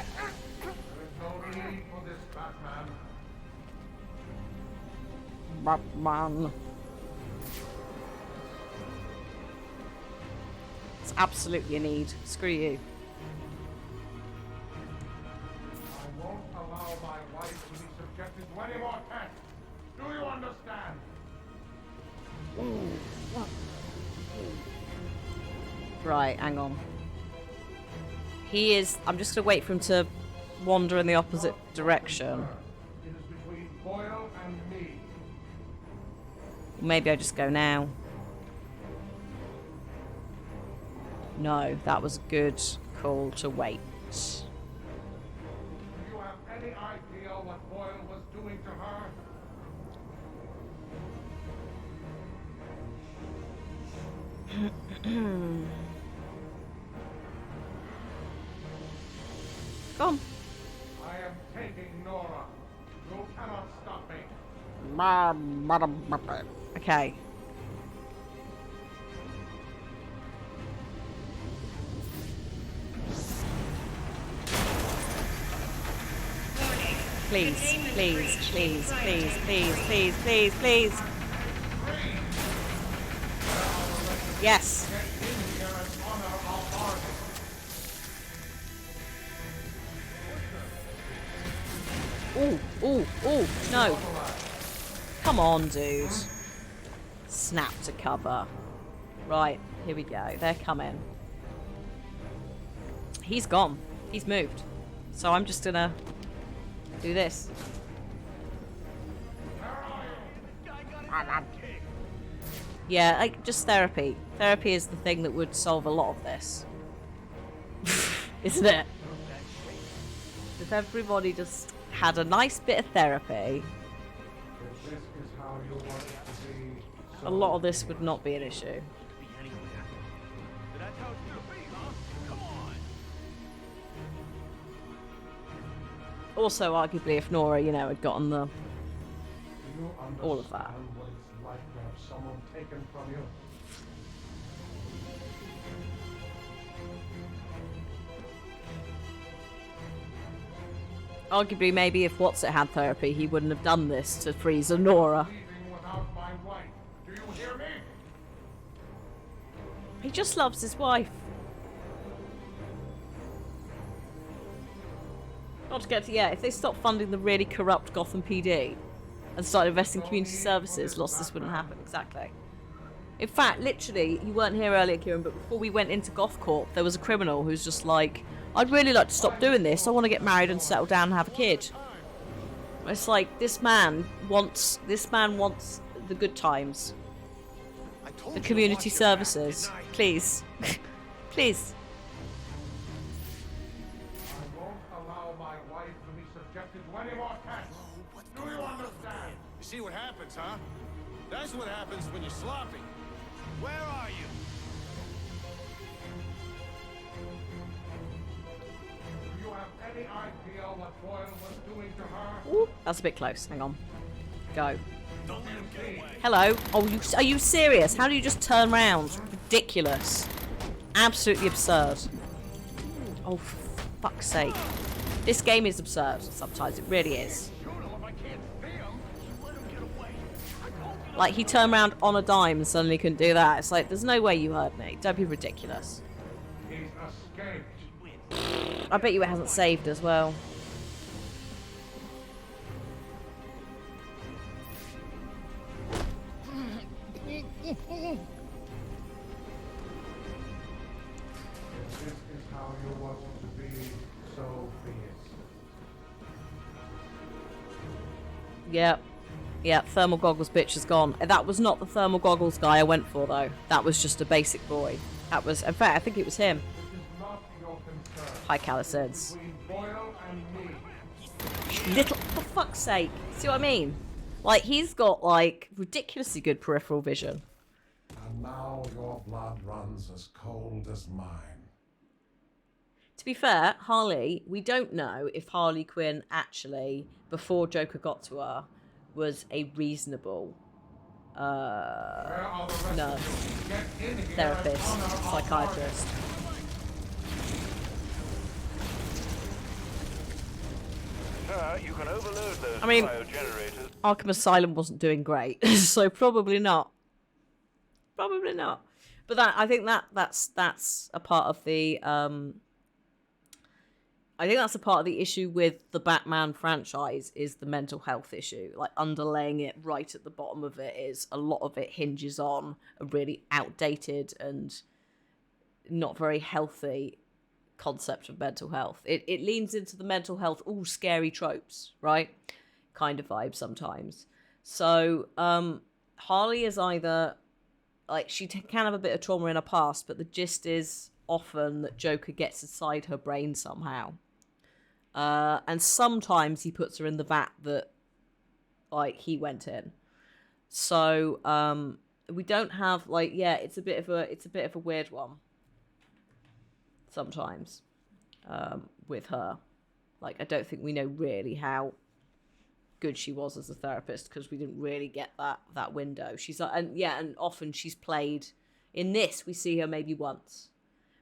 no need for this, Batman. Batman. It's absolutely a need. Screw you. I won't allow my wife to be subjected to any more tests. Do you understand? Right, hang on. He is... I'm just going to wait for him to wander in the opposite direction. It is between Boyle and me. Maybe I just go now. No, that was a good call to wait. Do you have any idea what Boyle was doing to her? Come I am taking Nora. You cannot stop me. on. Okay. Warning. Please, Containment please, breach please, inside please, Tank please, 3. please, please, please. Yes. Get in here and honor our bargain. Ooh, ooh, ooh, no. Come on, dude. Snap to cover. Right, here we go. They're coming. He's gone. He's moved. So I'm just gonna do this. Yeah, like just therapy. Therapy is the thing that would solve a lot of this. Isn't it? If everybody just had a nice bit of therapy, If this is how you want it to be, a lot of this would not be an issue. Be anywhere. That's how it's gonna be, huh? Come on. Also, arguably, if Nora, you know, had gotten the... do you all of that. understand what it's like to have someone taken from you? Arguably, maybe if Watson had therapy, he wouldn't have done this to freeze a Nora. Leaving without my wife. Do you hear me? He just loves his wife. Not to get to, yeah, if they stopped funding the really corrupt Gotham PD and started investing in community services, lots of this wouldn't happen. Exactly. In fact, literally, you weren't here earlier, Kieran, but before we went into Gothcorp, there was a criminal who's just like, I'd really like to stop doing this. I want to get married and settle down and have a kid. It's like, this man wants the good times. I told The you to community watch your back, services. didn't I? Please. Please. I won't allow my wife to be subjected to any more tests. Do you understand? You see what happens, huh? That's what happens when you're sloppy. Where are you? Do you have any idea what Boyle was doing to her? Ooh, that's a bit close. Hang on. Go. Don't let him get away. Hello? Oh, are you serious? How do you just turn round? Ridiculous. Absolutely absurd. Oh, for fuck's sake. This game is absurd sometimes. It really is. Shoot him if I can't see him. You let him get away. Like, he turned around on a dime and suddenly couldn't do that. It's like, there's no way you heard me. Don't be ridiculous. He's escaped. I bet you it hasn't saved as well. This is how you want it to be, so be it. Yep. Yeah, thermal goggles bitch is gone. That was not the thermal goggles guy I went for, though. That was just a basic boy. That was, in fact, I think it was him. This is not your concern. Hi, Caliseds. Between Boyle and me. Little, for fuck's sake. See what I mean? Like, he's got, like, ridiculously good peripheral vision. And now your blood runs as cold as mine. To be fair, Harley, we don't know if Harley Quinn actually, before Joker got to her, was a reasonable nurse, therapist, psychiatrist. Sir, you can overload those I mean, cryogenerators. Arkham Asylum wasn't doing great, so probably not. Probably not. But that, I think that's a part of the I think that's a part of the issue with the Batman franchise is the mental health issue. Like, underlaying it right at the bottom of it is a lot of it hinges on a really outdated and not very healthy concept of mental health. It leans into the mental health, all scary tropes, right? Kind of vibe sometimes. So, Harley is either, like, she can have a bit of trauma in her past, but the gist is often that Joker gets inside her brain somehow. And sometimes he puts her in the vat that, like, he went in. So, we don't have, like, yeah, it's a bit of a weird one. Sometimes, with her. Like, I don't think we know really how good she was as a therapist, because we didn't really get that window. She's like, and often she's played, in this we see her maybe once,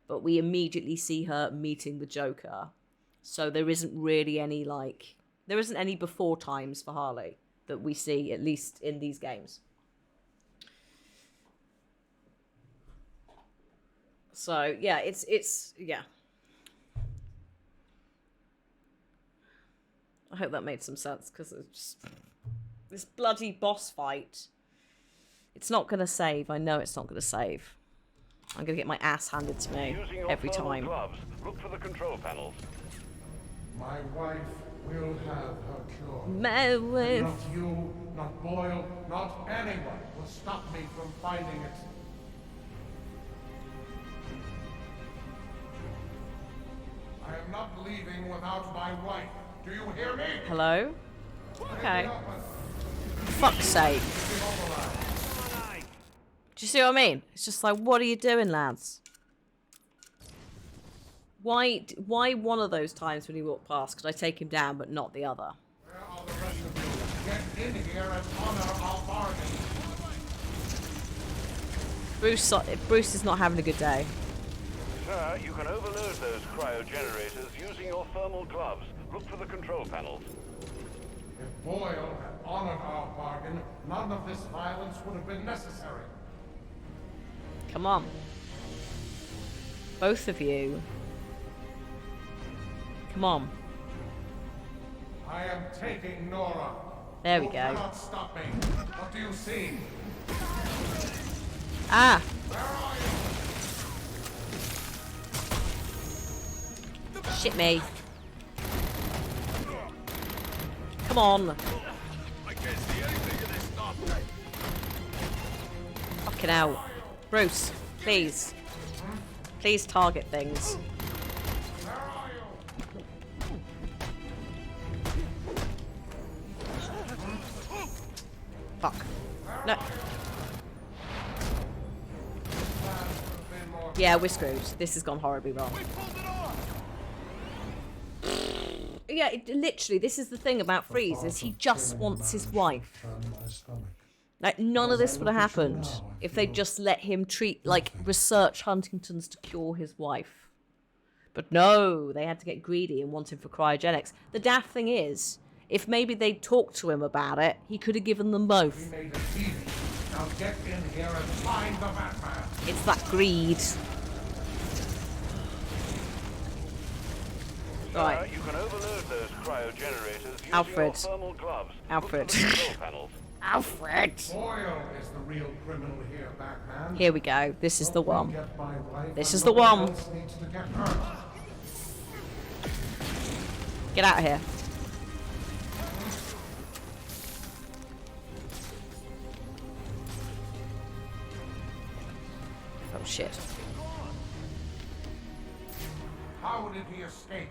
but we immediately see her meeting the Joker. So there isn't really any, like, there isn't any before times for Harley that we see, at least in these games. So, yeah, it's yeah. I hope that made some sense, because it's just, this bloody boss fight, it's not going to save. I know it's not going to save. I'm going to get my ass handed to me every time. Gloves, look for the control panels. My wife will have her cure. My wife. Not you, not Boyle, not anyone will stop me from finding it. I am not leaving without my wife. Do you hear me? Hello? Okay. For fuck's sake. Do you see what I mean? It's just like, what are you doing, lads? Why one of those times when he walked past could I take him down, but not the other? Where are the rest of you? Get in here and honor our bargain. Bruce is not having a good day. Sir, you can overload those cryogenerators using your thermal gloves. Look for the control panels. If Boyle had honored our bargain, none of this violence would have been necessary. Come on. Both of you. Come on. I am taking Nora. There we You go. cannot stop me. What do you see? Ah! Where are you? Shit me. Come on. I can't see anything in this stuff. Fucking hell. Bruce, please. Please target things. Where are you? Fuck. No. Yeah, we're screwed. This has gone horribly wrong. Yeah, literally, this is the thing about Freeze, is he just wants his wife. Like, none of this would have happened if they just let him research Huntington's to cure his wife. But no, they had to get greedy and want him for cryogenics. The daft thing is, if maybe they'd talked to him about it, he could have given them both. We made a deal. Now get in here and find the Batman. It's that greed. Right. You can overload those cryogenerators using Alfred. your thermal gloves. Alfred. Look for the control panels. Alfred! Boyle is the real criminal here, Batman. Here we go. This is the one. Get my wife This and is the nobody one. else needs to get hurt. Get out of here. Oh shit. How did he escape?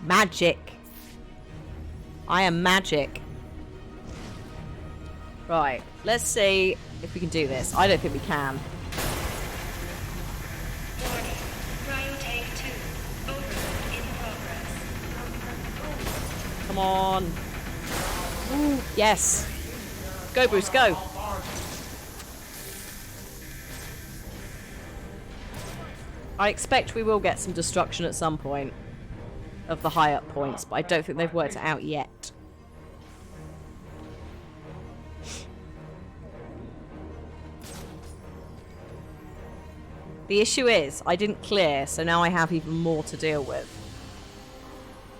Magic. I am magic. Right, let's see if we can do this. I don't think we can. Warning. Cryotank 2. Overload in progress. Come on. Ooh, yes. Go, Bruce, go. I expect we will get some destruction at some point of the high up points, but I don't think they've worked it out yet. The issue is, I didn't clear, so now I have even more to deal with.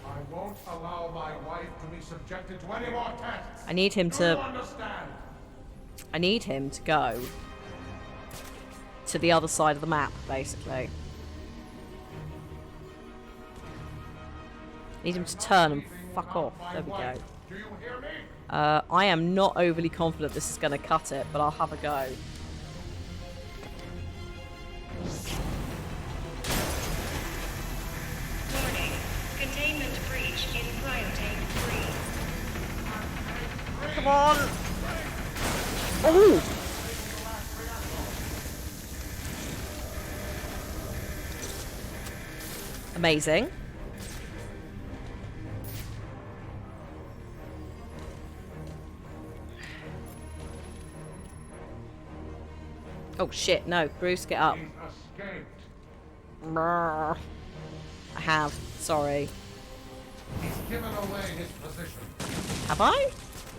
I won't allow my wife to be subjected to any more tests. I need him Do you to... understand? I need him to go to the other side of the map, basically. Need him to turn and fuck off. There we go. Do you hear me? I am not overly confident this is going to cut it, but I'll have a go. Warning. Containment breach in cryotank 3. Come on! Oh! Amazing. Oh shit, no. Bruce, get up. He's escaped. Brrr. I have. Sorry. He's given away his position. Have I?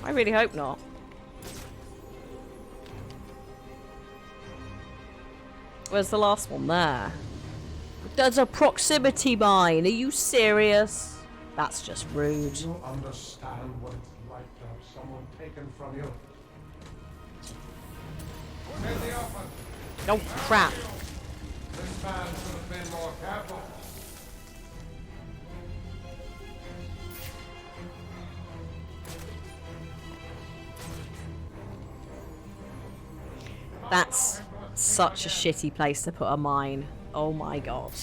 I really hope not. Where's the last one? There. There's a proximity mine. Are you serious? That's just rude. You understand what it's like to have someone taken from you. In the open. Oh, crap. This man should have been more careful. That's such a shitty place to put a mine. Oh my god.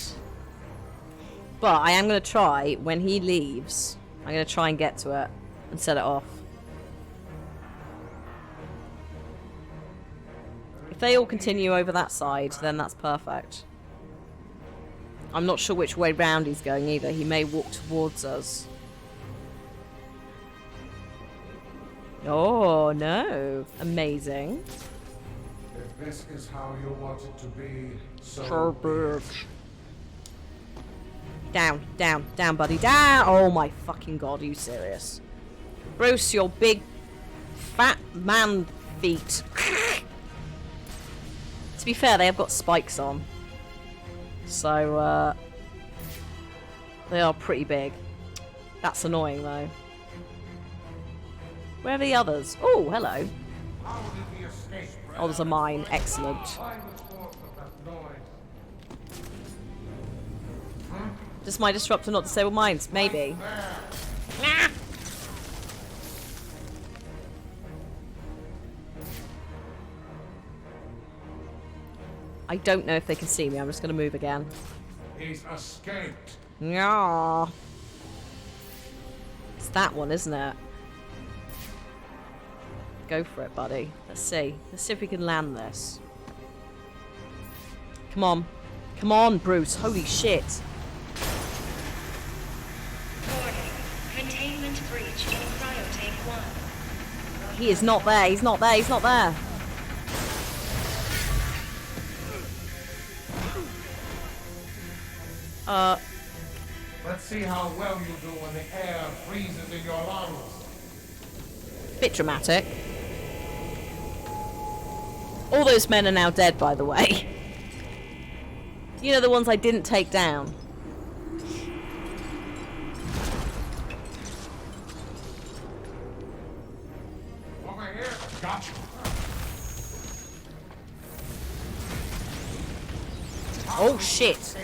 But I am going to try, when he leaves, I'm going to try and get to it and set it off. If they all continue over that side, then that's perfect. I'm not sure which way round he's going either. He may walk towards us. Oh, no. Amazing. If this is how you want it to be, so Sherbert. Down, down, down, buddy, down! Oh my fucking god, are you serious? Bruce, your big fat man feet. To be fair, they have got spikes on. So, they are pretty big. That's annoying, though. Where are the others? Oh, hello. how did he escape? Oh, there's a mine. Excellent. Find the source of that noise. Does my disruptor not disable mines? Maybe. Nah. I don't know if they can see me. I'm just going to move again. He's escaped. Yeah. It's that one, isn't it? Go for it, buddy. Let's see. Let's see if we can land this. Come on. Come on, Bruce. Holy shit. Warning. Containment breach in cryotank 1. He is not there. He's not there. He's not there. Let's see how well you do when the air freezes in your lungs. Bit dramatic. All those men are now dead, by the way. You know, the ones I didn't take down. Over here. Got you. Oh, shit. You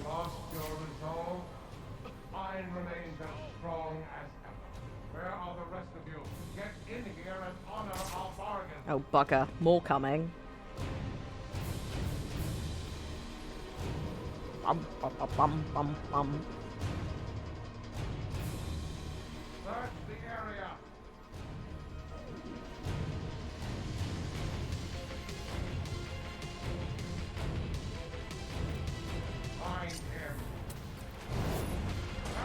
lost your resolve. Mine remains as strong as ever. Where are the rest of you? Get in here and honor our bargain. Oh, bugger. More coming. Bum, bum, bum, bum, bum, bum. Search the area. Find him. Where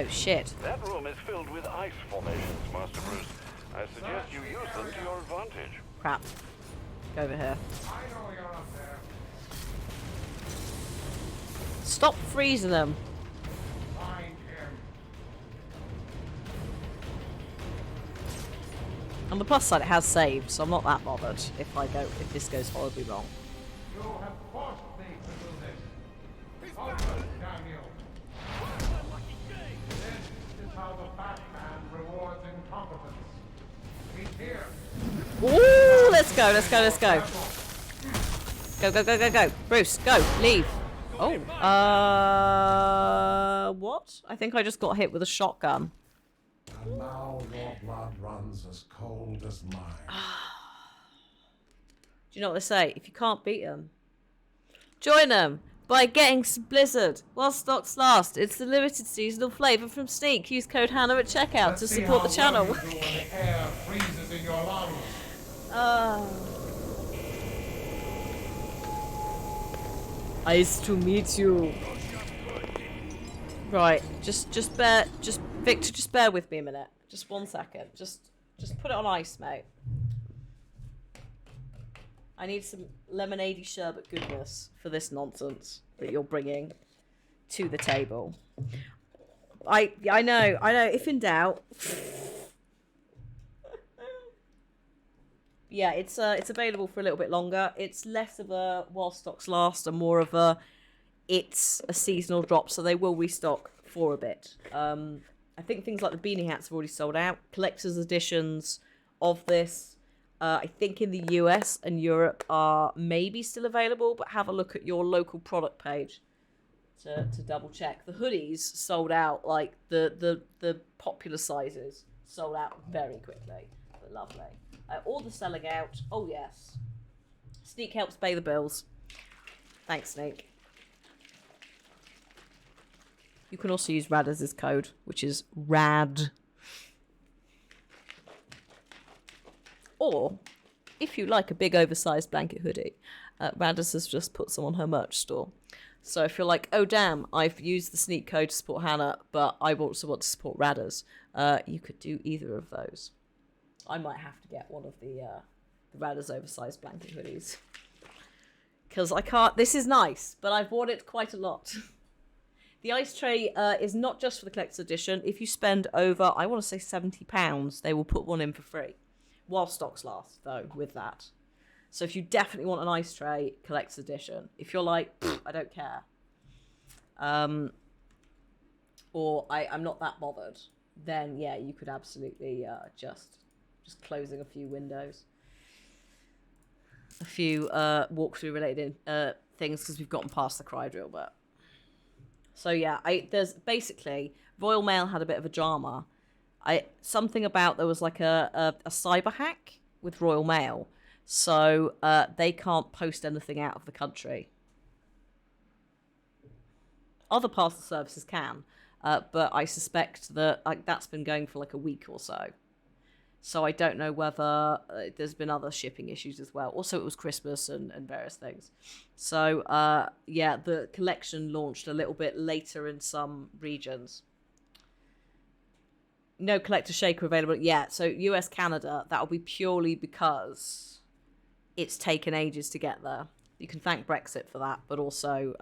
are you? Oh, shit. That room is filled with ice formations, Master Bruce. I suggest you use them to your advantage. Crap. Go over here. I know you're up there. Stop freezing them. Find him. On the plus side, it has saved, so I'm not that bothered if this goes horribly wrong. You have forced me to do this. Focus, damn you. This is how the Batman rewards incompetence. He's here. Ooh, let's go, let's go, let's go. Go, go, go, go, go. Bruce, go, leave. Oh, what? I think I just got hit with a shotgun. And now your blood runs as cold as mine. Do you know what they say? If you can't beat them, join them by getting some Blizzard while stocks last. It's the limited seasonal flavour from Sneak. Use code Hannah at checkout to support the channel. When the air freezes in your lungs. Nice to meet you. Right, Victor, just bear with me a minute. Just 1 second. Just put it on ice, mate. I need some lemonade sherbet goodness for this nonsense that you're bringing to the table. I know. If in doubt. Yeah, it's available for a little bit longer. It's less of a while stocks last and more of a it's a seasonal drop, so they will restock for a bit. I think things like the beanie hats have already sold out. Collector's editions of this, I think in the US and Europe are maybe still available, but have a look at your local product page to double check. The hoodies sold out, like the popular sizes sold out very quickly. But lovely. All the selling out. Oh yes. Sneak helps pay the bills. Thanks, Sneak. You can also use RAD as his code, which is RAD. Or, if you like a big oversized blanket hoodie, Radis has just put some on her merch store. So if you're like, oh damn, I've used the Sneak code to support Hannah, but I also want to support Radis, you could do either of those. I might have to get one of the Radis oversized blanket hoodies. Because I can't... This is nice, but I've worn it quite a lot. The ice tray is not just for the collector's edition. If you spend over, I want to say £70, they will put one in for free. While stocks last, though, with that. So if you definitely want an ice tray, collector's edition. If you're like, I don't care. Or I'm not that bothered, then yeah, you could absolutely just closing a few windows. A few walkthrough related things, because we've gotten past the cry drill bit. So yeah, there's basically Royal Mail had a bit of a drama. Something about there was like a cyber hack with Royal Mail, so they can't post anything out of the country. Other parcel services can, but I suspect that that's been going for like a week or so. So I don't know whether there's been other shipping issues as well. Also, it was Christmas and various things. So, yeah, the collection launched a little bit later in some regions. No collector shaker available yet. So US, Canada, that'll be purely because it's taken ages to get there. You can thank Brexit for that, but also,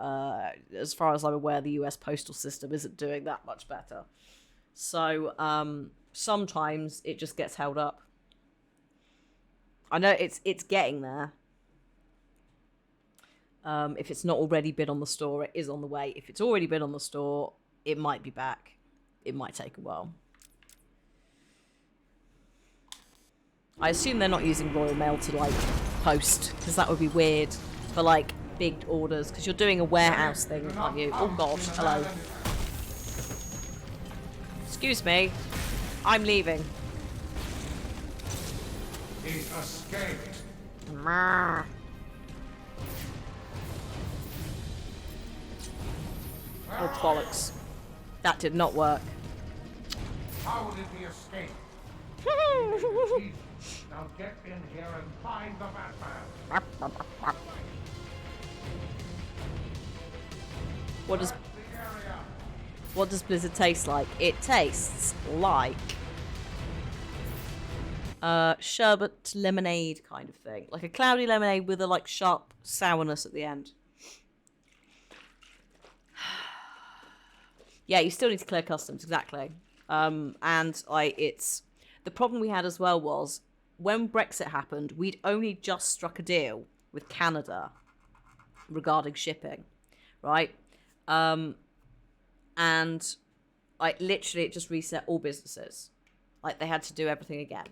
as far as I'm aware, the US postal system isn't doing that much better. So sometimes it just gets held up. I know it's getting there. If it's not already been on the store, it is on the way. If it's already been on the store, it might be back. It might take a while. I assume they're not using Royal Mail to, like, post, because that would be weird for, like, big orders, because you're doing a warehouse thing, aren't you? Oh, God. Hello. Excuse me. I'm leaving. He escaped. Oh, bollocks. That did not work. How did he escape? Now get in here and find the Batman. What does Blizzard taste like? It tastes like sherbet lemonade kind of thing, like a cloudy lemonade with a like sharp sourness at the end. Yeah, you still need to clear customs, exactly. And it's the problem we had as well was when Brexit happened, we'd only just struck a deal with Canada regarding shipping, right? And literally it just reset all businesses. Like they had to do everything again.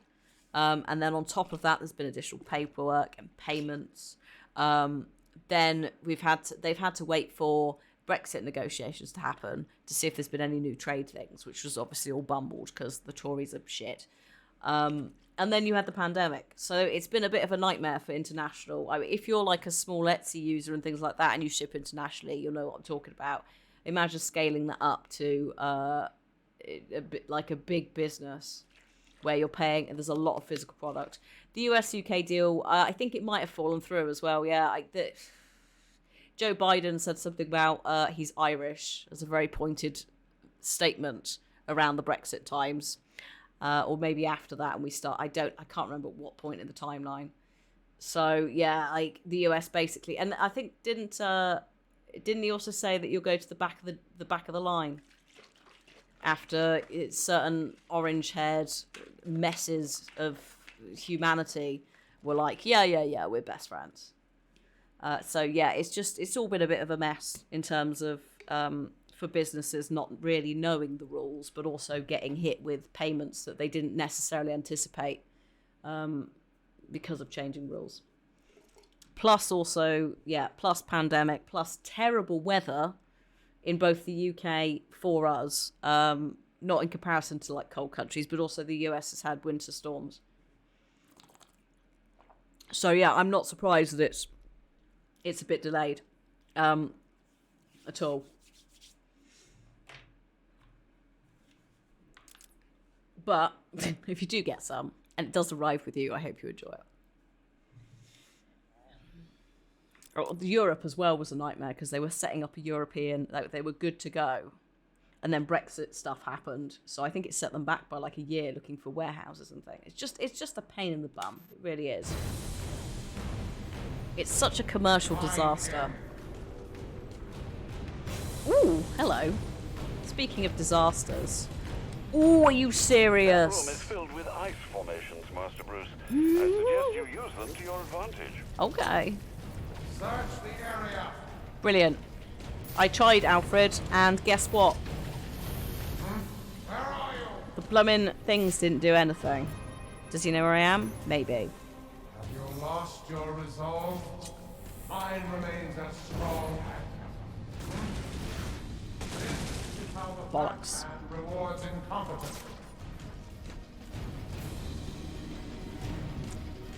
And then on top of that, there's been additional paperwork and payments. Then they've had to wait for Brexit negotiations to happen to see if there's been any new trade things, which was obviously all bumbled because the Tories are shit. And then you had the pandemic. So it's been a bit of a nightmare for international. I mean, if you're like a small Etsy user and things like that and you ship internationally, you'll know what I'm talking about. Imagine scaling that up to a bit like a big business where you're paying and there's a lot of physical product. The US-UK deal, I think it might have fallen through as well. Yeah, Joe Biden said something about he's Irish as a very pointed statement around the Brexit times. Or maybe after that, and we start. I can't remember what point in the timeline. So yeah, like the US basically, and I think didn't he also say that you'll go to the back of the line after certain orange-haired messes of humanity were like, yeah, we're best friends. So yeah, it's all been a bit of a mess in terms of for businesses not really knowing the rules, but also getting hit with payments that they didn't necessarily anticipate because of changing rules. Plus plus pandemic, plus terrible weather in both the UK for us, not in comparison to like cold countries, but also the US has had winter storms. So yeah, I'm not surprised that it's a bit delayed at all. But if you do get some, and it does arrive with you, I hope you enjoy it. Europe as well was a nightmare because they were setting up a European, like they were good to go. And then Brexit stuff happened. So I think it set them back by like a year looking for warehouses and things. It's just a pain in the bum. It really is. It's such a commercial disaster. Ooh, hello. Speaking of disasters. Ooh, are you serious? That room is filled with ice formations, Master Bruce. I suggest you use them to your advantage. Okay. Search the area. Brilliant. I tried, Alfred, and guess what? Where are you? The blooming things didn't do anything. Does he know where I am? Maybe. Have you lost your resolve? Mine remains as strong as ever. This is how the Bollocks. Batman rewards incompetence.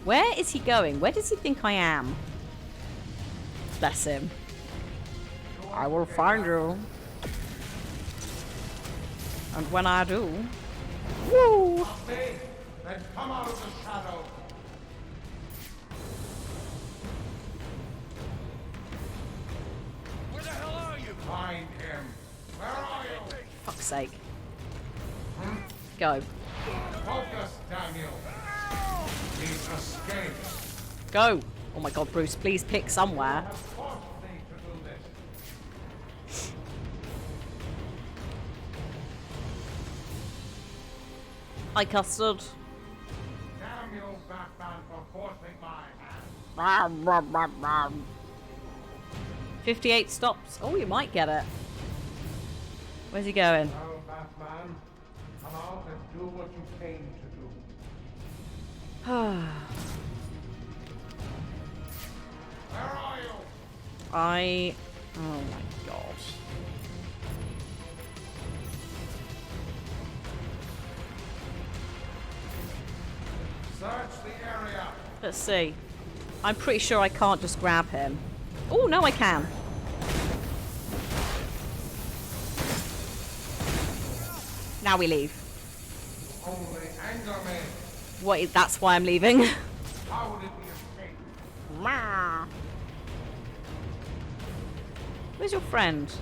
Where is he going? Where does he think I am? Bless him. I will find you. And when I do... Woo! Stay, then come out of the shadow. Where the hell are you? Find him. Where are you? Fuck's sake. Go. Focus, Daniel. He's escaped. Go. Oh my god, Bruce, please pick somewhere. Have forced me to do this. Hi, Custard. Damn you, Batman, for forcing my hand. 58 stops. Oh, you might get it. Where's he going? Well, Batman, come out and do what you came to do. Where are you? Oh my god. Search the area. Let's see. I'm pretty sure I can't just grab him. Oh, no, I can. Now we leave. Only anger me. What? That's why I'm leaving. How would it be escaped? Where's your friend?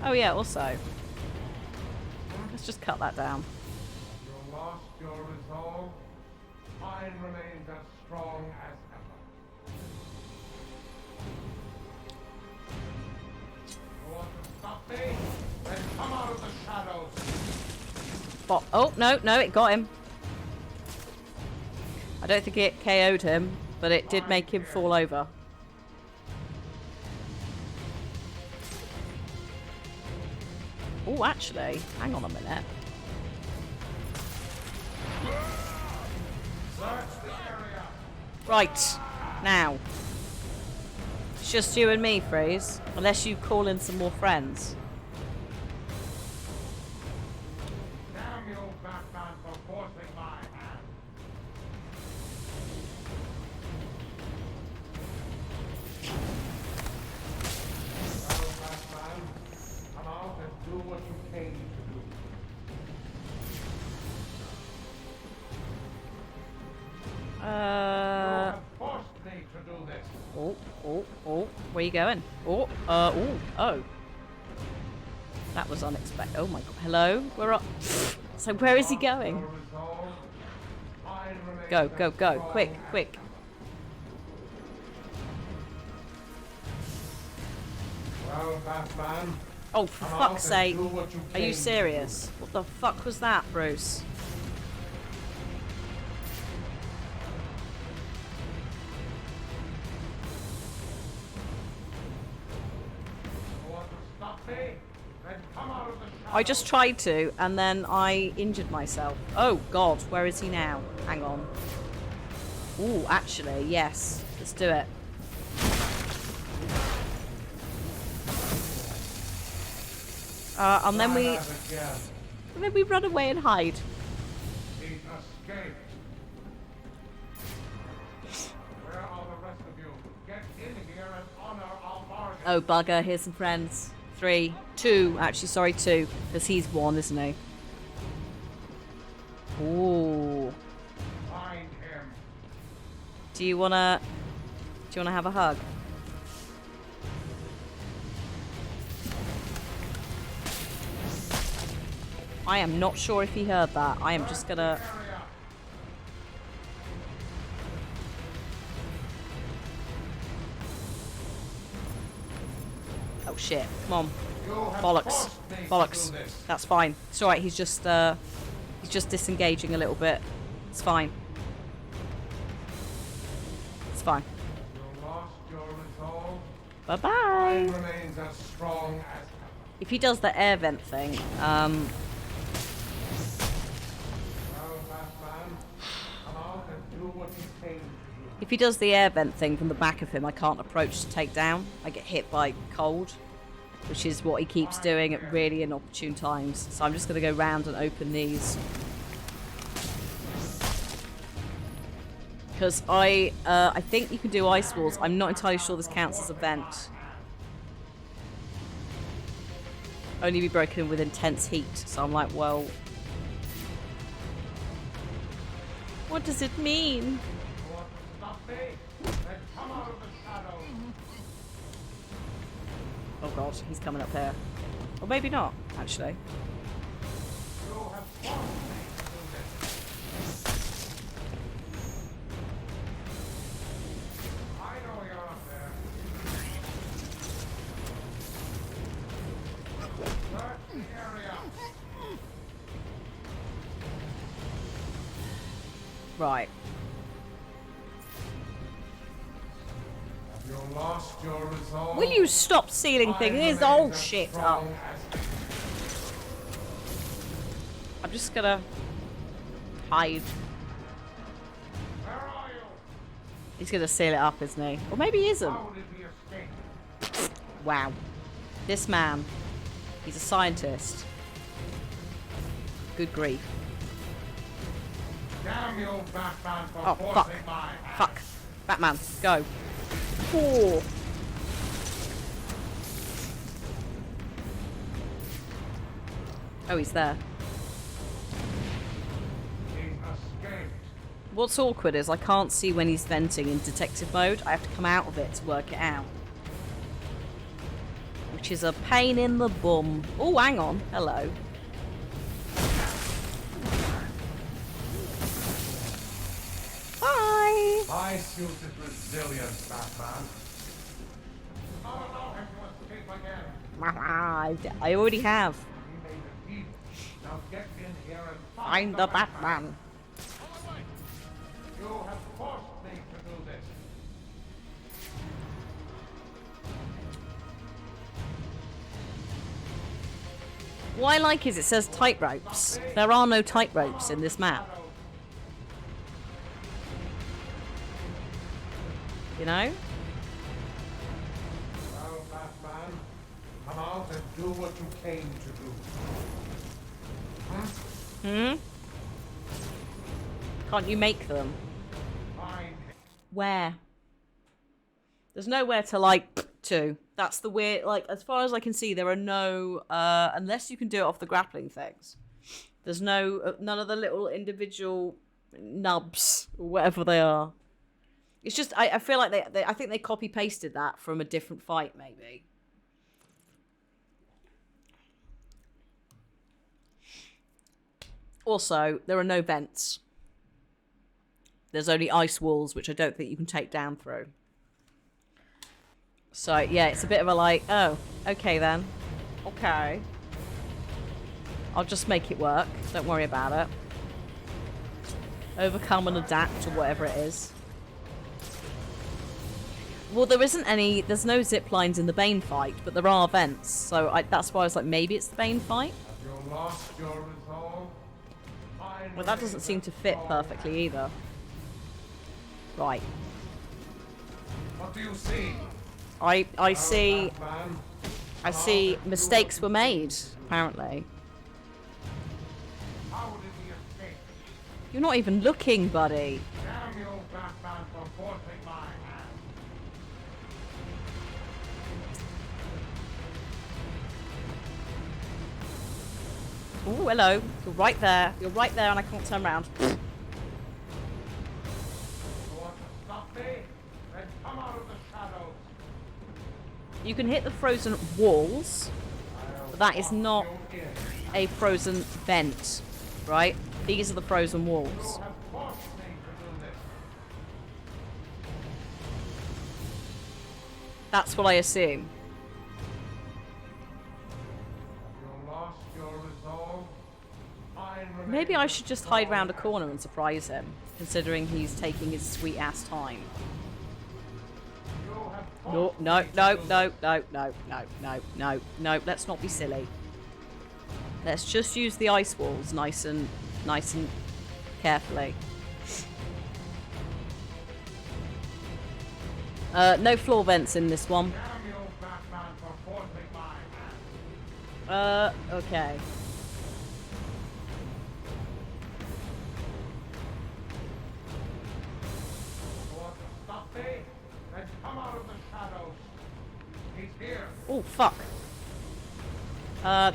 Oh yeah, also. Let's just cut that down. You lost your resolve. Mine remains as strong as ever. You want to stop me? Then come out of the shadows. Oh, no, it got him. I don't think it KO'd him, but it did make him fall over. Oh, actually, hang on a minute. Search the area. Right, now. It's just you and me, Freeze. Unless you call in some more friends. Damn you, Batman, for forcing my hand. Well, Batman, come out and do what you came to do. You have forced me to do this. Oh, where you going? Oh. That was unexpected. Oh my god. Hello? We're up. So where is he going? Your resolve, mine remains Go, as go, go. strong Quick, as quick. Well, Batman, Oh, for come out fuck's and sake. do what you Are you came to serious? What the fuck was that, Bruce? do. You want to stop me? Then come out of the shadows. I just tried to, and then I injured myself. Oh, God. Where is he now? Hang on. Ooh, actually, yes. Let's do it. And then Try we... that again. And then we run away and hide. He escaped. Where are the rest of you? Get in here and honor our bargain. Oh, bugger. Here's some friends. 3, 2. Actually, sorry, 2. Because he's 1, isn't he? Ooh. Find him. Do you wanna have a hug? I am not sure if he heard that. I am just gonna... Area. Oh shit. Come on. You have Bollocks. forced me to Bollocks. do this. That's fine. It's alright, he's just disengaging a little bit. It's fine. It's fine. You lost your resolve. Bye-bye. Mine remains as strong as ever. If he does the air vent thing, Well, Batman, come out and do what you came to do. if he does the air vent thing from the back of him, I can't approach to take down. I get hit by cold, which is what he keeps doing at really inopportune times. So I'm just going to go round and open these. Because I think you can do ice walls. I'm not entirely sure this counts as a vent. Only be broken with intense heat. So I'm like, well, what does it mean? You want to stop me? Then come out of the shadows. Oh god, he's coming up here. Or maybe not, actually. You have forced me to do this. I know Right. Have you lost your resolve? Will you stop sealing things? It is all shit up. I'm just gonna hide. Where are you? He's gonna seal it up, isn't he? Or maybe he isn't. How did he escape? Wow. This man. He's a scientist. Good grief. Damn you, Batman, for Oh, fuck. forcing my hand. Fuck. Batman, go. Oh. Oh, he's there. He escaped. What's awkward is I can't see when he's venting in detective mode. I have to come out of it to work it out. Which is a pain in the bum. Oh, hang on. Hello. Bye. My suit is resilient, Batman. I'll allow him to escape again. I already have. He made a deal. Now get in here and Find the Batman. You have forced me to do this. What I like is it says tightropes. There are no tightropes in this map. You know? Well, Batman, come out and do what you came to do. Hmm? Can't you make them? Fine. Where? There's nowhere to, like, to. That's the weird, like, as far as I can see, there are no, unless you can do it off the grappling things. There's no, none of the little individual nubs, or whatever they are. It's just, I feel like I think they copy-pasted that from a different fight, maybe. Also, there are no vents. There's only ice walls, which I don't think you can take down through. So, yeah, it's a bit of a like, oh, okay then. Okay. I'll just make it work. Don't worry about it. Overcome and adapt, or whatever it is. Well, there isn't any... There's no zip lines in the Bane fight, but there are vents. So that's why I was like, maybe it's the Bane fight? Have you lost your resolve? Well, that doesn't seem to fit perfectly either. Right. What do you see? I see... Batman, I see mistakes were made, apparently. how did he escape? You're not even looking, buddy. Damn you, Batman, for forcing my hand. Oh, hello. You're right there. You're right there and I can't turn around. You want to stop me? Then come out of the shadows. You can hit the frozen walls, but that is not You in. a frozen vent, right? These are the frozen walls. You have forced me to do this. That's what I assume. You lost your resolve. Mine remains Maybe I should just hide round a corner and surprise him, considering he's taking his sweet ass time. You have No, forced no, me to no, do no, no, no, no, no, no, no. Let's not be silly. Let's just use the ice walls nice and carefully. No floor vents in this one. Damn you, Batman, for forcing my hand. Okay. You want to stop me? Then come out of the shadows. He's here. Oh, fuck.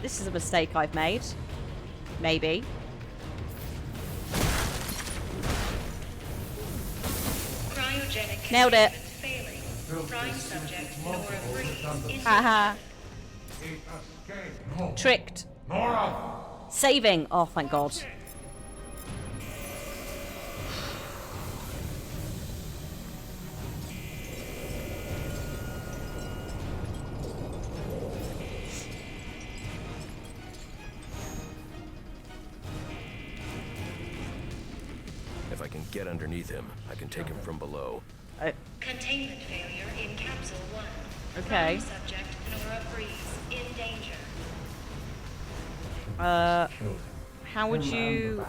This is a mistake I've made. Maybe. Cryogenic Nailed it. containment failing. Prime subject Nora Freeze. Haha. He escaped. No. Tricked. Nora! Saving. Oh, thank God. If I can get underneath him, I can take him from below. Containment failure in Capsule 1. Okay. Prime subject Nora Freeze in danger. How would you...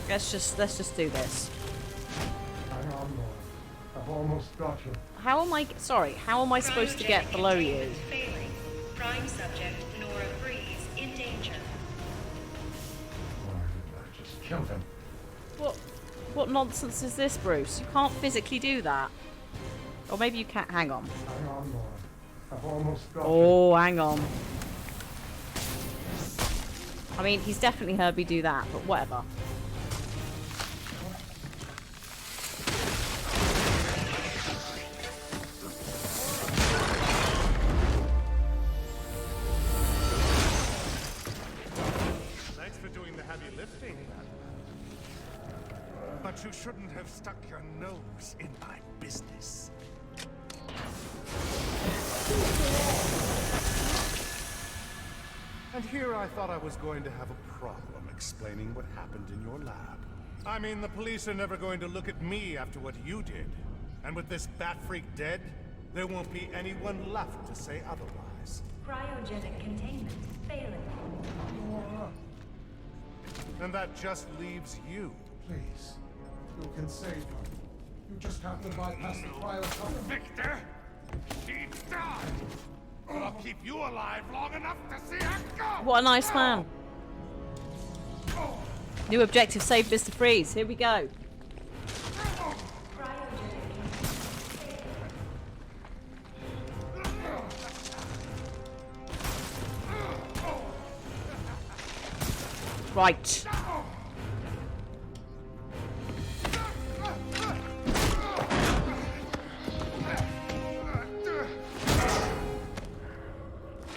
Let's just do this. Hang on, Lord. I've almost got you. How am I... Sorry, how am I supposed to get below you? Failing. Prime subject Nora Freeze in danger. Why didn't I just kill him? What nonsense is this, Bruce? You can't physically do that. Or maybe you can't. Hang on. Hang on, Lord. I've almost got you. Oh, hang on. I mean, he's definitely heard me do that, but whatever. Thanks for doing the heavy lifting, but you shouldn't have stuck your nose in my business. And here I thought I was going to have a problem explaining what happened in your lab. I mean, the police are never going to look at me after what you did. And with this bat freak dead, there won't be anyone left to say otherwise. Cryogenic containment failing. And that just leaves you. Please. You can save her. You just have to bypass the cryo cover. Victor! She died! But I'll keep you alive long enough to see her go! What a nice man. New objective, save Mr. Freeze. Here we go. Right.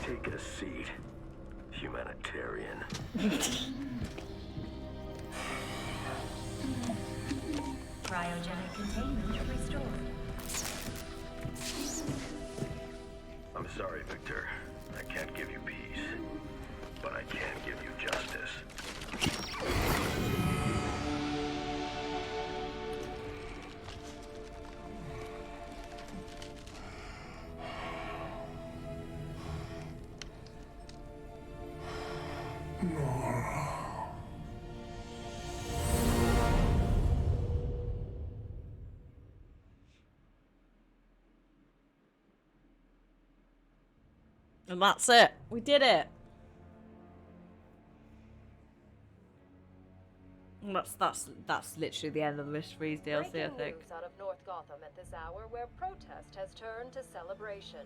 Take a seat, humanitarian. Cryogenic containment restored. I'm sorry, Victor. I can't give you peace, but I can give you justice. And that's it. We did it. And that's literally the end of the Mr. Freeze DLC, I Breaking think. news out of North Gotham at this hour, where protest has turned to celebration.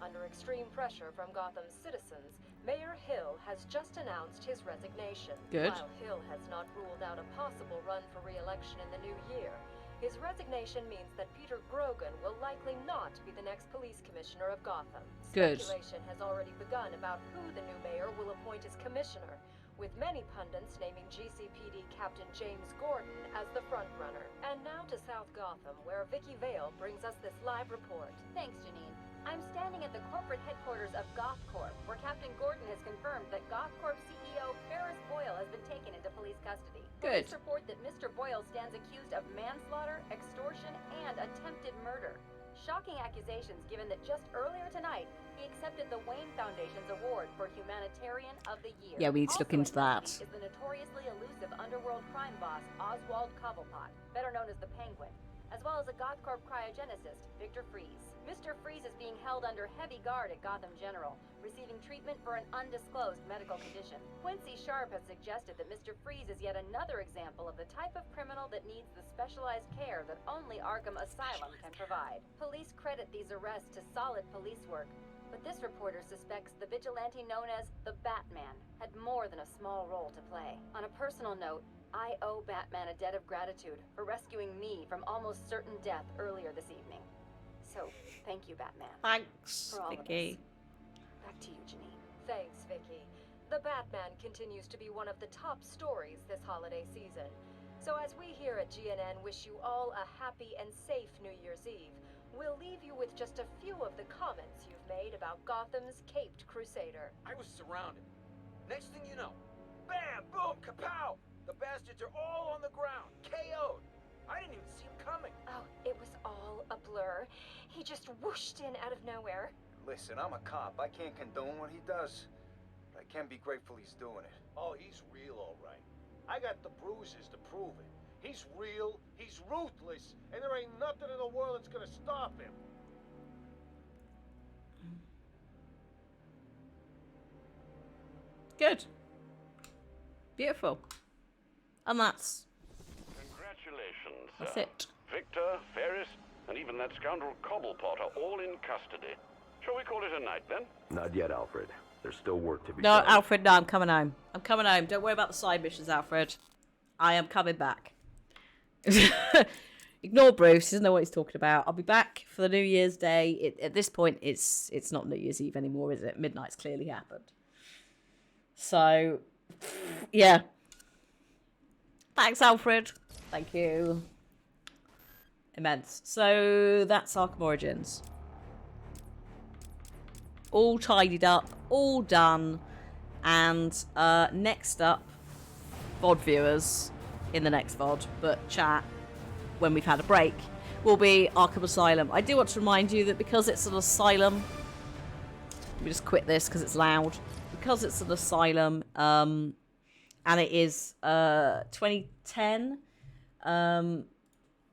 Under extreme pressure from Gotham's citizens, Mayor Hill has just announced his resignation. Good. While Hill has not ruled out a possible run for re-election in the new year, his resignation means that Peter Grogan will likely not be the next police commissioner of Gotham. Good. Speculation has already begun about who the new mayor will appoint as commissioner, with many pundits naming GCPD Captain James Gordon as the frontrunner. And now to South Gotham, where Vicky Vale brings us this live report. Thanks, Janine. I'm standing at the corporate headquarters of GothCorp, where Captain Gordon has confirmed that GothCorp CEO Ferris Boyle has been taken into police custody. Good. Police report that Mr. Boyle stands accused of manslaughter, extortion, and attempted murder. Shocking accusations given that just earlier tonight, he accepted the Wayne Foundation's award for Humanitarian of the Year. Yeah, we need to look into that. Is the notoriously elusive underworld crime boss Oswald Cobblepot, better known as the Penguin, as well as a GothCorp cryogenicist, Victor Freeze. Mr. Freeze is being held under heavy guard at Gotham General, receiving treatment for an undisclosed medical condition. Quincy Sharp has suggested that Mr. Freeze is yet another example of the type of criminal that needs the specialized care that only Arkham Asylum can provide. Police credit these arrests to solid police work, but this reporter suspects the vigilante known as the Batman had more than a small role to play. On a personal note, I owe Batman a debt of gratitude for rescuing me from almost certain death earlier this evening. So, thank you, Batman. Thanks, for all Vicky. of this. Back to you, Janine. Thanks, Vicky. The Batman continues to be one of the top stories this holiday season. So as we here at GNN wish you all a happy and safe New Year's Eve, we'll leave you with just a few of the comments you've made about Gotham's Caped Crusader. I was surrounded. Next thing you know, Bam! Boom! Kapow! The bastards are all on the ground, KO'd. I didn't even see him coming. Oh, it was all a blur. He just whooshed in out of nowhere. Listen, I'm a cop. I can't condone what he does. But I can be grateful he's doing it. Oh, he's real, all right. I got the bruises to prove it. He's real, he's ruthless, and there ain't nothing in the world that's gonna stop him. Good. Beautiful. And that's Congratulations. That's it. Victor, Ferris, and even that scoundrel Cobblepot are all in custody. Shall we call it a night, then? Not yet, Alfred. There's still work to be No, done. Alfred, no, I'm coming home. I'm coming home. Don't worry about the side missions, Alfred. I am coming back. Ignore Bruce. He doesn't know what he's talking about. I'll be back for the New Year's Day. At this point, it's not New Year's Eve anymore, is it? Midnight's clearly happened. So, yeah. Thanks, Alfred. Thank you. Immense. So, that's Arkham Origins. All tidied up, all done. And next up, VOD viewers in the next VOD, but chat when we've had a break, will be Arkham Asylum. I do want to remind you that because it's an asylum, let me just quit this because it's loud. Because it's an asylum, and it is 2010, and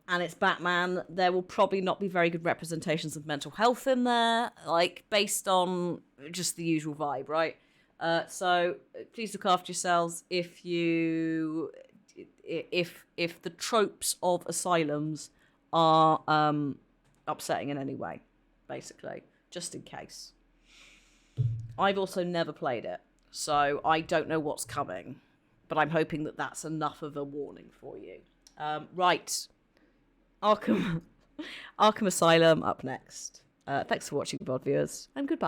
it's Batman, there will probably not be very good representations of mental health in there, like, based on just the usual vibe, right? So please look after yourselves. If the tropes of asylums are upsetting in any way, basically, just in case. I've also never played it, so I don't know what's coming, but I'm hoping that that's enough of a warning for you. Right, Arkham Asylum up next. Thanks for watching, VOD viewers, and goodbye.